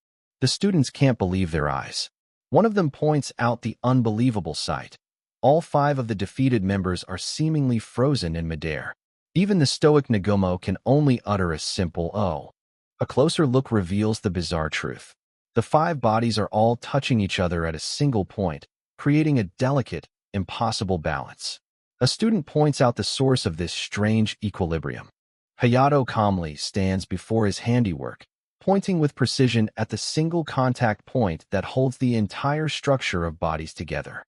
The students can't believe their eyes. One of them points out the unbelievable sight. All 5 of the defeated members are seemingly frozen in midair. Even the stoic Nagumo can only utter a simple "oh." A closer look reveals the bizarre truth. The 5 bodies are all touching each other at a single point, creating a delicate, impossible balance. A student points out the source of this strange equilibrium. Hayato calmly stands before his handiwork, pointing with precision at the single contact point that holds the entire structure of bodies together.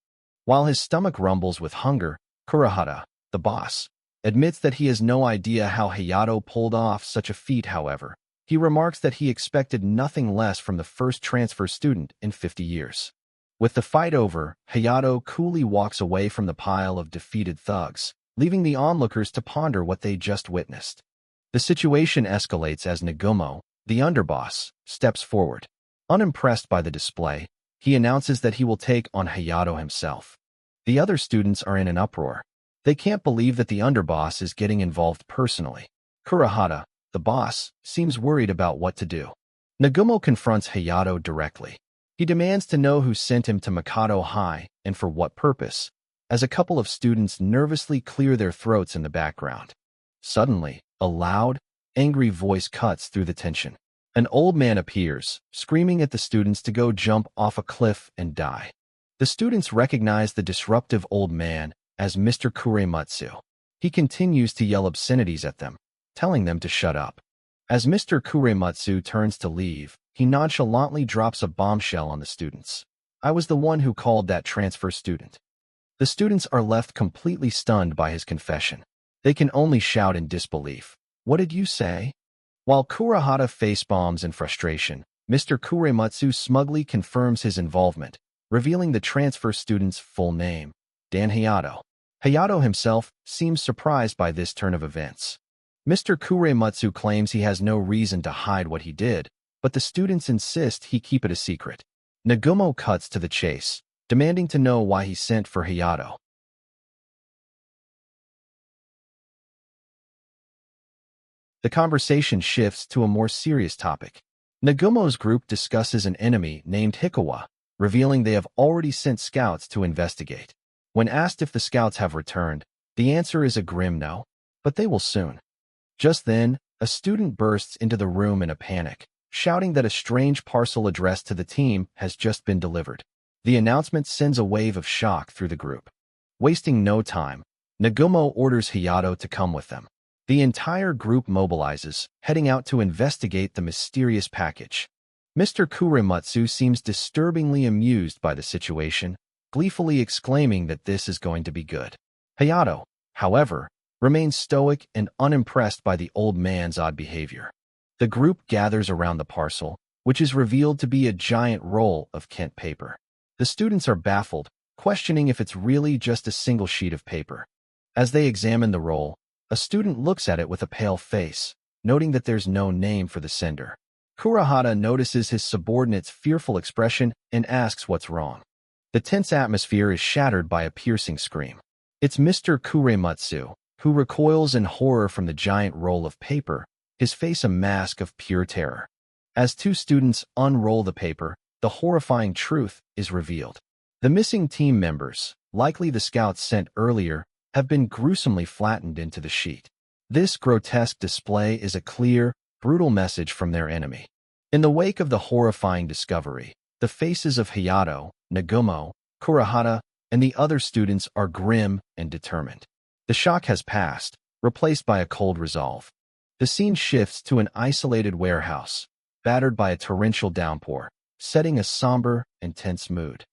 While his stomach rumbles with hunger, Kurahata, the boss, admits that he has no idea how Hayato pulled off such a feat. However, he remarks that he expected nothing less from the first transfer student in 50 years. With the fight over, Hayato coolly walks away from the pile of defeated thugs, leaving the onlookers to ponder what they just witnessed. The situation escalates as Nagumo, the underboss, steps forward. Unimpressed by the display, he announces that he will take on Hayato himself. The other students are in an uproar. They can't believe that the underboss is getting involved personally. Kurahata, the boss, seems worried about what to do. Nagumo confronts Hayato directly. He demands to know who sent him to Mikado High and for what purpose, as a couple of students nervously clear their throats in the background. Suddenly, a loud, angry voice cuts through the tension. An old man appears, screaming at the students to go jump off a cliff and die. The students recognize the disruptive old man as Mr. Kurematsu. He continues to yell obscenities at them, telling them to shut up. As Mr. Kurematsu turns to leave, he nonchalantly drops a bombshell on the students. I was the one who called that transfer student. The students are left completely stunned by his confession. They can only shout in disbelief. What did you say? While Kurahata facepalms in frustration, Mr. Kurematsu smugly confirms his involvement, revealing the transfer student's full name, Dan Hayato. Hayato himself seems surprised by this turn of events. Mr. Kurematsu claims he has no reason to hide what he did, but the students insist he keep it a secret. Nagumo cuts to the chase, demanding to know why he sent for Hayato. The conversation shifts to a more serious topic. Nagumo's group discusses an enemy named Hikawa, revealing they have already sent scouts to investigate. When asked if the scouts have returned, the answer is a grim no, but they will soon. Just then, a student bursts into the room in a panic, shouting that a strange parcel addressed to the team has just been delivered. The announcement sends a wave of shock through the group. Wasting no time, Nagumo orders Hayato to come with them. The entire group mobilizes, heading out to investigate the mysterious package. Mr. Kurematsu seems disturbingly amused by the situation, gleefully exclaiming that this is going to be good. Hayato, however, remains stoic and unimpressed by the old man's odd behavior. The group gathers around the parcel, which is revealed to be a giant roll of Kent paper. The students are baffled, questioning if it's really just a single sheet of paper. As they examine the roll, a student looks at it with a pale face, noting that there's no name for the sender. Kurahata notices his subordinate's fearful expression and asks what's wrong. The tense atmosphere is shattered by a piercing scream. It's Mr. Kurematsu, who recoils in horror from the giant roll of paper, his face a mask of pure terror. As two students unroll the paper, the horrifying truth is revealed. The missing team members, likely the scouts sent earlier, have been gruesomely flattened into the sheet. This grotesque display is a clear, brutal message from their enemy. In the wake of the horrifying discovery, the faces of Hayato, Nagumo, Kurahata, and the other students are grim and determined. The shock has passed, replaced by a cold resolve. The scene shifts to an isolated warehouse, battered by a torrential downpour, setting a somber and tense mood.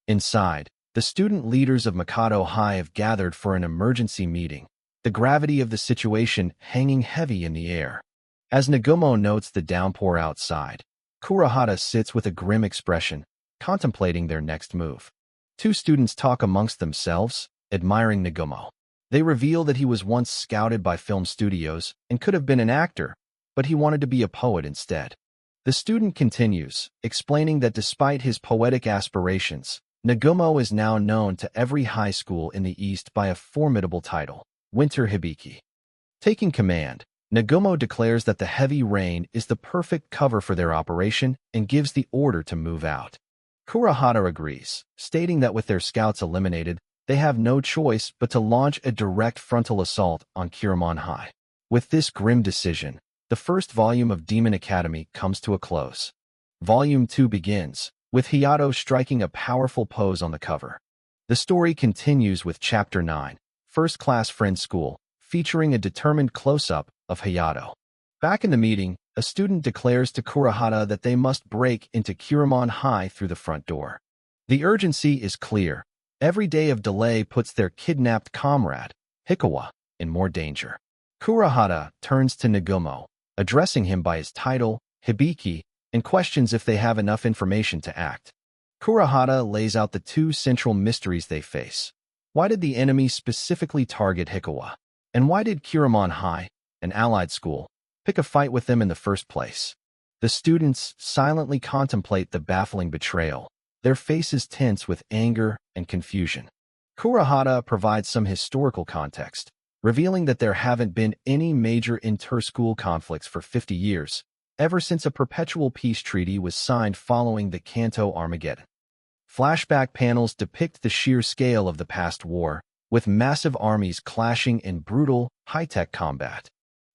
Inside, the student leaders of Mikado High have gathered for an emergency meeting, the gravity of the situation hanging heavy in the air. As Nagumo notes the downpour outside, Kurahata sits with a grim expression, contemplating their next move. Two students talk amongst themselves, admiring Nagumo. They reveal that he was once scouted by film studios and could have been an actor, but he wanted to be a poet instead. The student continues, explaining that despite his poetic aspirations, Nagumo is now known to every high school in the East by a formidable title, Winter Hibiki. Taking command, Nagumo declares that the heavy rain is the perfect cover for their operation and gives the order to move out. Kurahata agrees, stating that with their scouts eliminated, they have no choice but to launch a direct frontal assault on Kiramon High. With this grim decision, the first volume of Demon Academy comes to a close. Volume 2 begins, with Hayato striking a powerful pose on the cover. The story continues with Chapter 9, First Class Friend School, featuring a determined close-up of Hayato. Back in the meeting, a student declares to Kurahata that they must break into Kiramon High through the front door. The urgency is clear. Every day of delay puts their kidnapped comrade, Hikawa, in more danger. Kurahata turns to Nagumo, addressing him by his title, Hibiki, and questions if they have enough information to act. Kurahata lays out the two central mysteries they face. Why did the enemy specifically target Hikawa? And why did Kiramon High, an allied school, pick a fight with them in the first place? The students silently contemplate the baffling betrayal, their faces tense with anger and confusion. Kurahata provides some historical context, revealing that there haven't been any major inter-school conflicts for 50 years, ever since a perpetual peace treaty was signed following the Kanto Armageddon. Flashback panels depict the sheer scale of the past war, with massive armies clashing in brutal, high-tech combat.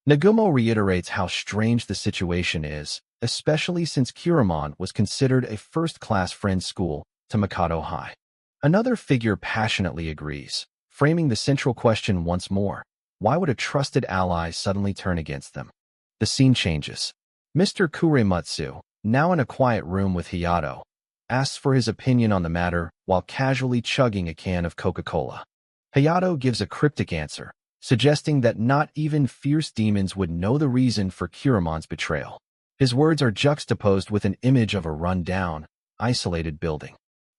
Nagumo reiterates how strange the situation is, especially since Kuramon was considered a first-class friend school to Mikado High. Another figure passionately agrees, framing the central question once more: why would a trusted ally suddenly turn against them? The scene changes. Mr. Kurematsu, now in a quiet room with Hayato, asks for his opinion on the matter while casually chugging a can of Coca-Cola. Hayato gives a cryptic answer, suggesting that not even fierce demons would know the reason for Kuramon's betrayal. His words are juxtaposed with an image of a run-down, isolated building.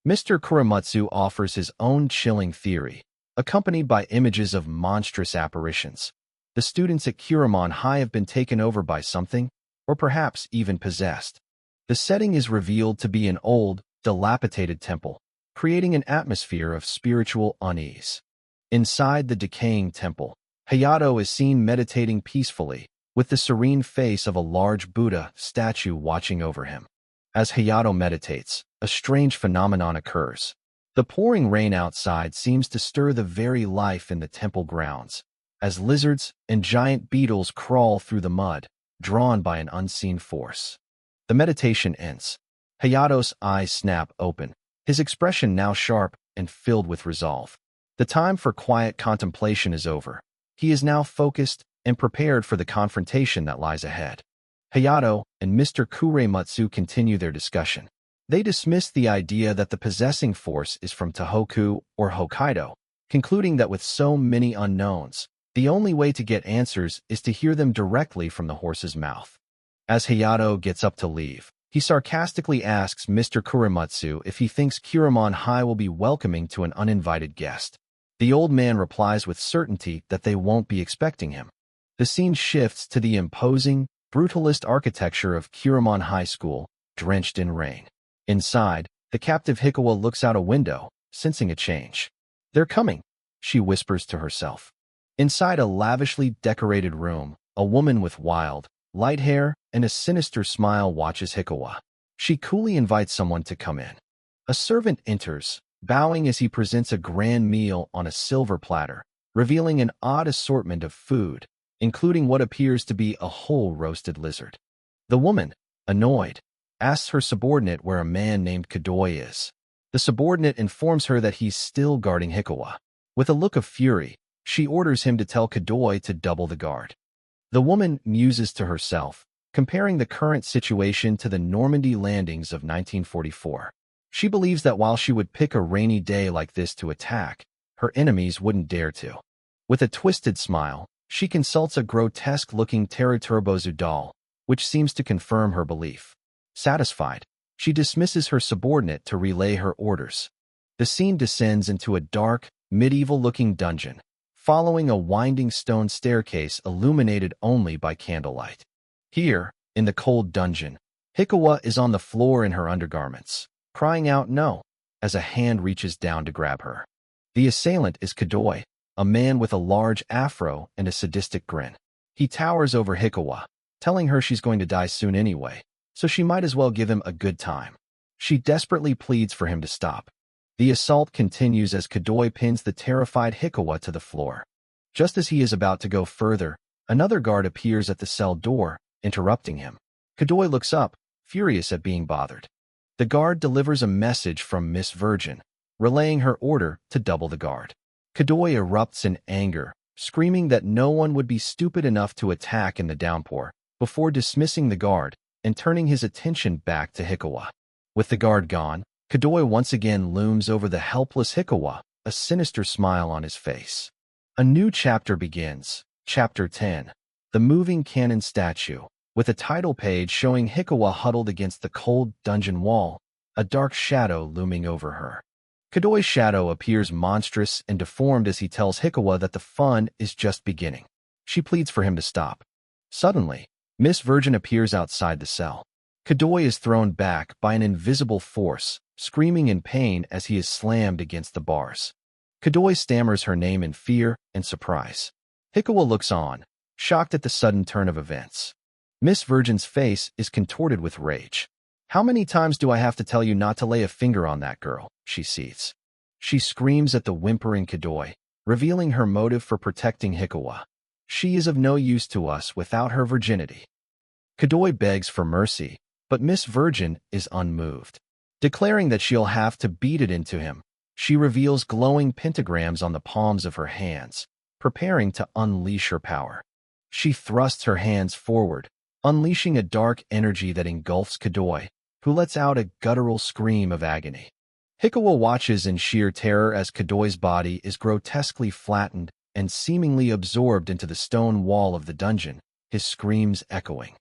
Mr. Kurematsu offers his own chilling theory, accompanied by images of monstrous apparitions. The students at Kuramon High have been taken over by something, or perhaps even possessed. The setting is revealed to be an old, dilapidated temple, creating an atmosphere of spiritual unease. Inside the decaying temple, Hayato is seen meditating peacefully, with the serene face of a large Buddha statue watching over him. As Hayato meditates, a strange phenomenon occurs. The pouring rain outside seems to stir the very life in the temple grounds, as lizards and giant beetles crawl through the mud, drawn by an unseen force. The meditation ends. Hayato's eyes snap open, his expression now sharp and filled with resolve. The time for quiet contemplation is over. He is now focused and prepared for the confrontation that lies ahead. Hayato and Mr. Kurematsu continue their discussion. They dismiss the idea that the possessing force is from Tohoku or Hokkaido, concluding that with so many unknowns, the only way to get answers is to hear them directly from the horse's mouth. As Hayato gets up to leave, he sarcastically asks Mr. Kurematsu if he thinks Kuramon High will be welcoming to an uninvited guest. The old man replies with certainty that they won't be expecting him. The scene shifts to the imposing, brutalist architecture of Kuramon High School, drenched in rain. Inside, the captive Hikawa looks out a window, sensing a change. "They're coming," she whispers to herself. Inside a lavishly decorated room, a woman with wild, light hair and a sinister smile watches Hikawa. She coolly invites someone to come in. A servant enters, bowing as he presents a grand meal on a silver platter, revealing an odd assortment of food, including what appears to be a whole roasted lizard. The woman, annoyed, asks her subordinate where a man named Kadoi is. The subordinate informs her that he's still guarding Hikawa. With a look of fury, she orders him to tell Kadoi to double the guard. The woman muses to herself, comparing the current situation to the Normandy landings of 1944. She believes that while she would pick a rainy day like this to attack, her enemies wouldn't dare to. With a twisted smile, she consults a grotesque-looking Teraturbozu doll, which seems to confirm her belief. Satisfied, she dismisses her subordinate to relay her orders. The scene descends into a dark, medieval-looking dungeon, following a winding stone staircase illuminated only by candlelight. Here, in the cold dungeon, Hikawa is on the floor in her undergarments, crying out no, as a hand reaches down to grab her. The assailant is Kadoi, a man with a large afro and a sadistic grin. He towers over Hikawa, telling her she's going to die soon anyway, so she might as well give him a good time. She desperately pleads for him to stop. The assault continues as Kadoi pins the terrified Hikawa to the floor. Just as he is about to go further, another guard appears at the cell door, interrupting him. Kadoi looks up, furious at being bothered. The guard delivers a message from Miss Virgin, relaying her order to double the guard. Kadoi erupts in anger, screaming that no one would be stupid enough to attack in the downpour, before dismissing the guard and turning his attention back to Hikawa. With the guard gone, Kadoi once again looms over the helpless Hikawa, a sinister smile on his face. A new chapter begins, Chapter 10, The Moving Kannon Statue, with a title page showing Hikawa huddled against the cold dungeon wall, a dark shadow looming over her. Kadoi's shadow appears monstrous and deformed as he tells Hikawa that the fun is just beginning. She pleads for him to stop. Suddenly, Miss Virgin appears outside the cell. Kadoi is thrown back by an invisible force, screaming in pain as he is slammed against the bars. Kadoi stammers her name in fear and surprise. Hikawa looks on, shocked at the sudden turn of events. Miss Virgin's face is contorted with rage. "How many times do I have to tell you not to lay a finger on that girl?" she seethes. She screams at the whimpering Kadoi, revealing her motive for protecting Hikawa. "She is of no use to us without her virginity." Kadoi begs for mercy, but Miss Virgin is unmoved. Declaring that she'll have to beat it into him, she reveals glowing pentagrams on the palms of her hands, preparing to unleash her power. She thrusts her hands forward, unleashing a dark energy that engulfs Kadoi, who lets out a guttural scream of agony. Hikawa watches in sheer terror as Kadoi's body is grotesquely flattened and seemingly absorbed into the stone wall of the dungeon, his screams echoing.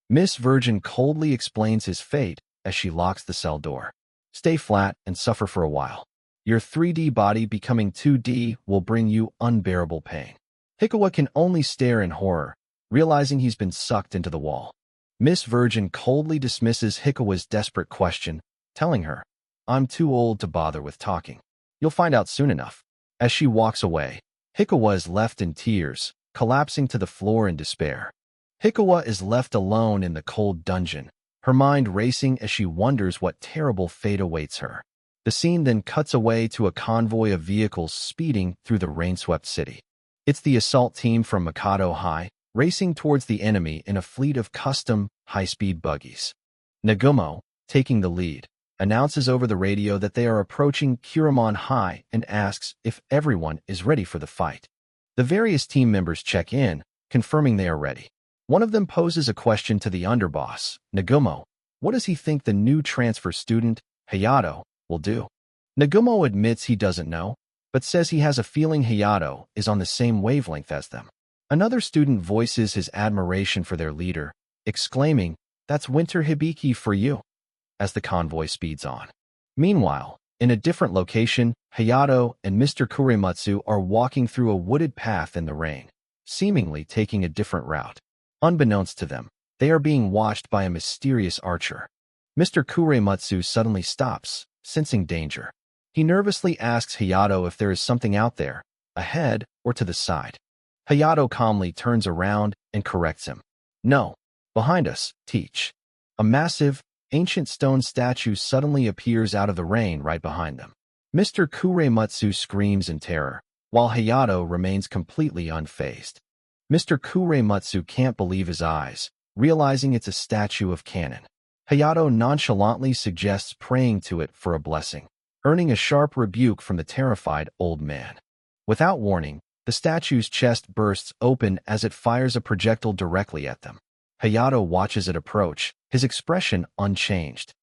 Miss Virgin coldly explains his fate as she locks the cell door. "Stay flat and suffer for a while. Your 3D body becoming 2D will bring you unbearable pain." Hikawa can only stare in horror, realizing he's been sucked into the wall. Miss Virgin coldly dismisses Hikawa's desperate question, telling her, "I'm too old to bother with talking. You'll find out soon enough." As she walks away, Hikawa is left in tears, collapsing to the floor in despair. Hikawa is left alone in the cold dungeon, her mind racing as she wonders what terrible fate awaits her. The scene then cuts away to a convoy of vehicles speeding through the rain-swept city. It's the assault team from Mikado High, racing towards the enemy in a fleet of custom, high-speed buggies. Nagumo, taking the lead, announces over the radio that they are approaching Kuramon High and asks if everyone is ready for the fight. The various team members check in, confirming they are ready. One of them poses a question to the underboss, Nagumo. What does he think the new transfer student, Hayato, will do? Nagumo admits he doesn't know, but says he has a feeling Hayato is on the same wavelength as them. Another student voices his admiration for their leader, exclaiming, "That's Winter Hibiki for you," as the convoy speeds on. Meanwhile, in a different location, Hayato and Mr. Kurematsu are walking through a wooded path in the rain, seemingly taking a different route. Unbeknownst to them, they are being watched by a mysterious archer. Mr. Kurematsu suddenly stops, sensing danger. He nervously asks Hayato if there is something out there, ahead or to the side. Hayato calmly turns around and corrects him. "No, behind us, teach." A massive, ancient stone statue suddenly appears out of the rain right behind them. Mr. Kurematsu screams in terror, while Hayato remains completely unfazed. Mr. Kurematsu can't believe his eyes, realizing it's a statue of Kannon. Hayato nonchalantly suggests praying to it for a blessing, earning a sharp rebuke from the terrified old man. Without warning, the statue's chest bursts open as it fires a projectile directly at them. Hayato watches it approach, his expression unchanged.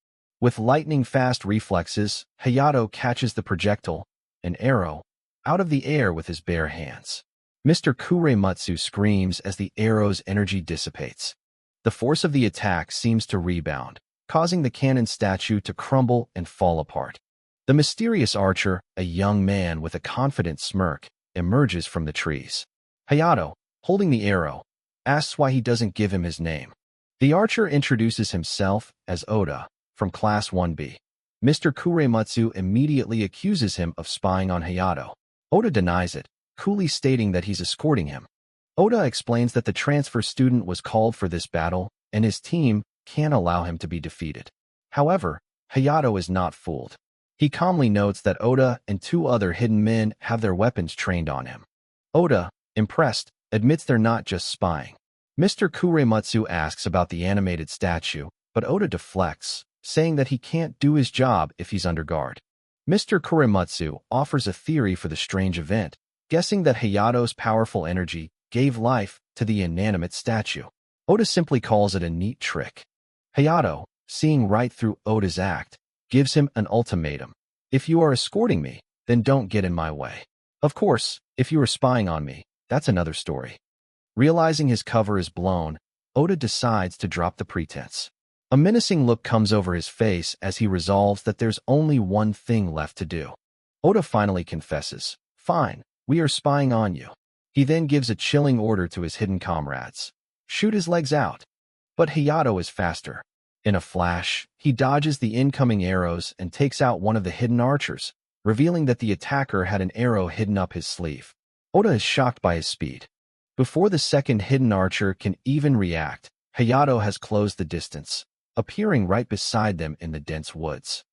With lightning-fast reflexes, Hayato catches the projectile, an arrow, out of the air with his bare hands. Mr. Kurematsu screams as the arrow's energy dissipates. The force of the attack seems to rebound, causing the Kannon statue to crumble and fall apart. The mysterious archer, a young man with a confident smirk, emerges from the trees. Hayato, holding the arrow, asks why he doesn't give him his name. The archer introduces himself as Oda, from Class 1B. Mr. Kurematsu immediately accuses him of spying on Hayato. Oda denies it, coolly stating that he's escorting him. Oda explains that the transfer student was called for this battle, and his team can't allow him to be defeated. However, Hayato is not fooled. He calmly notes that Oda and two other hidden men have their weapons trained on him. Oda, impressed, admits they're not just spying. Mr. Kurematsu asks about the animated statue, but Oda deflects, saying that he can't do his job if he's under guard. Mr. Kurematsu offers a theory for the strange event, guessing that Hayato's powerful energy gave life to the inanimate statue. Oda simply calls it a neat trick. Hayato, seeing right through Oda's act, gives him an ultimatum. "If you are escorting me, then don't get in my way. Of course, if you are spying on me, that's another story." Realizing his cover is blown, Oda decides to drop the pretense. A menacing look comes over his face as he resolves that there's only one thing left to do. Oda finally confesses, "Fine, we are spying on you." He then gives a chilling order to his hidden comrades. "Shoot his legs out." But Hayato is faster. In a flash, he dodges the incoming arrows and takes out one of the hidden archers, revealing that the attacker had an arrow hidden up his sleeve. Oda is shocked by his speed. Before the second hidden archer can even react, Hayato has closed the distance, appearing right beside them in the dense woods.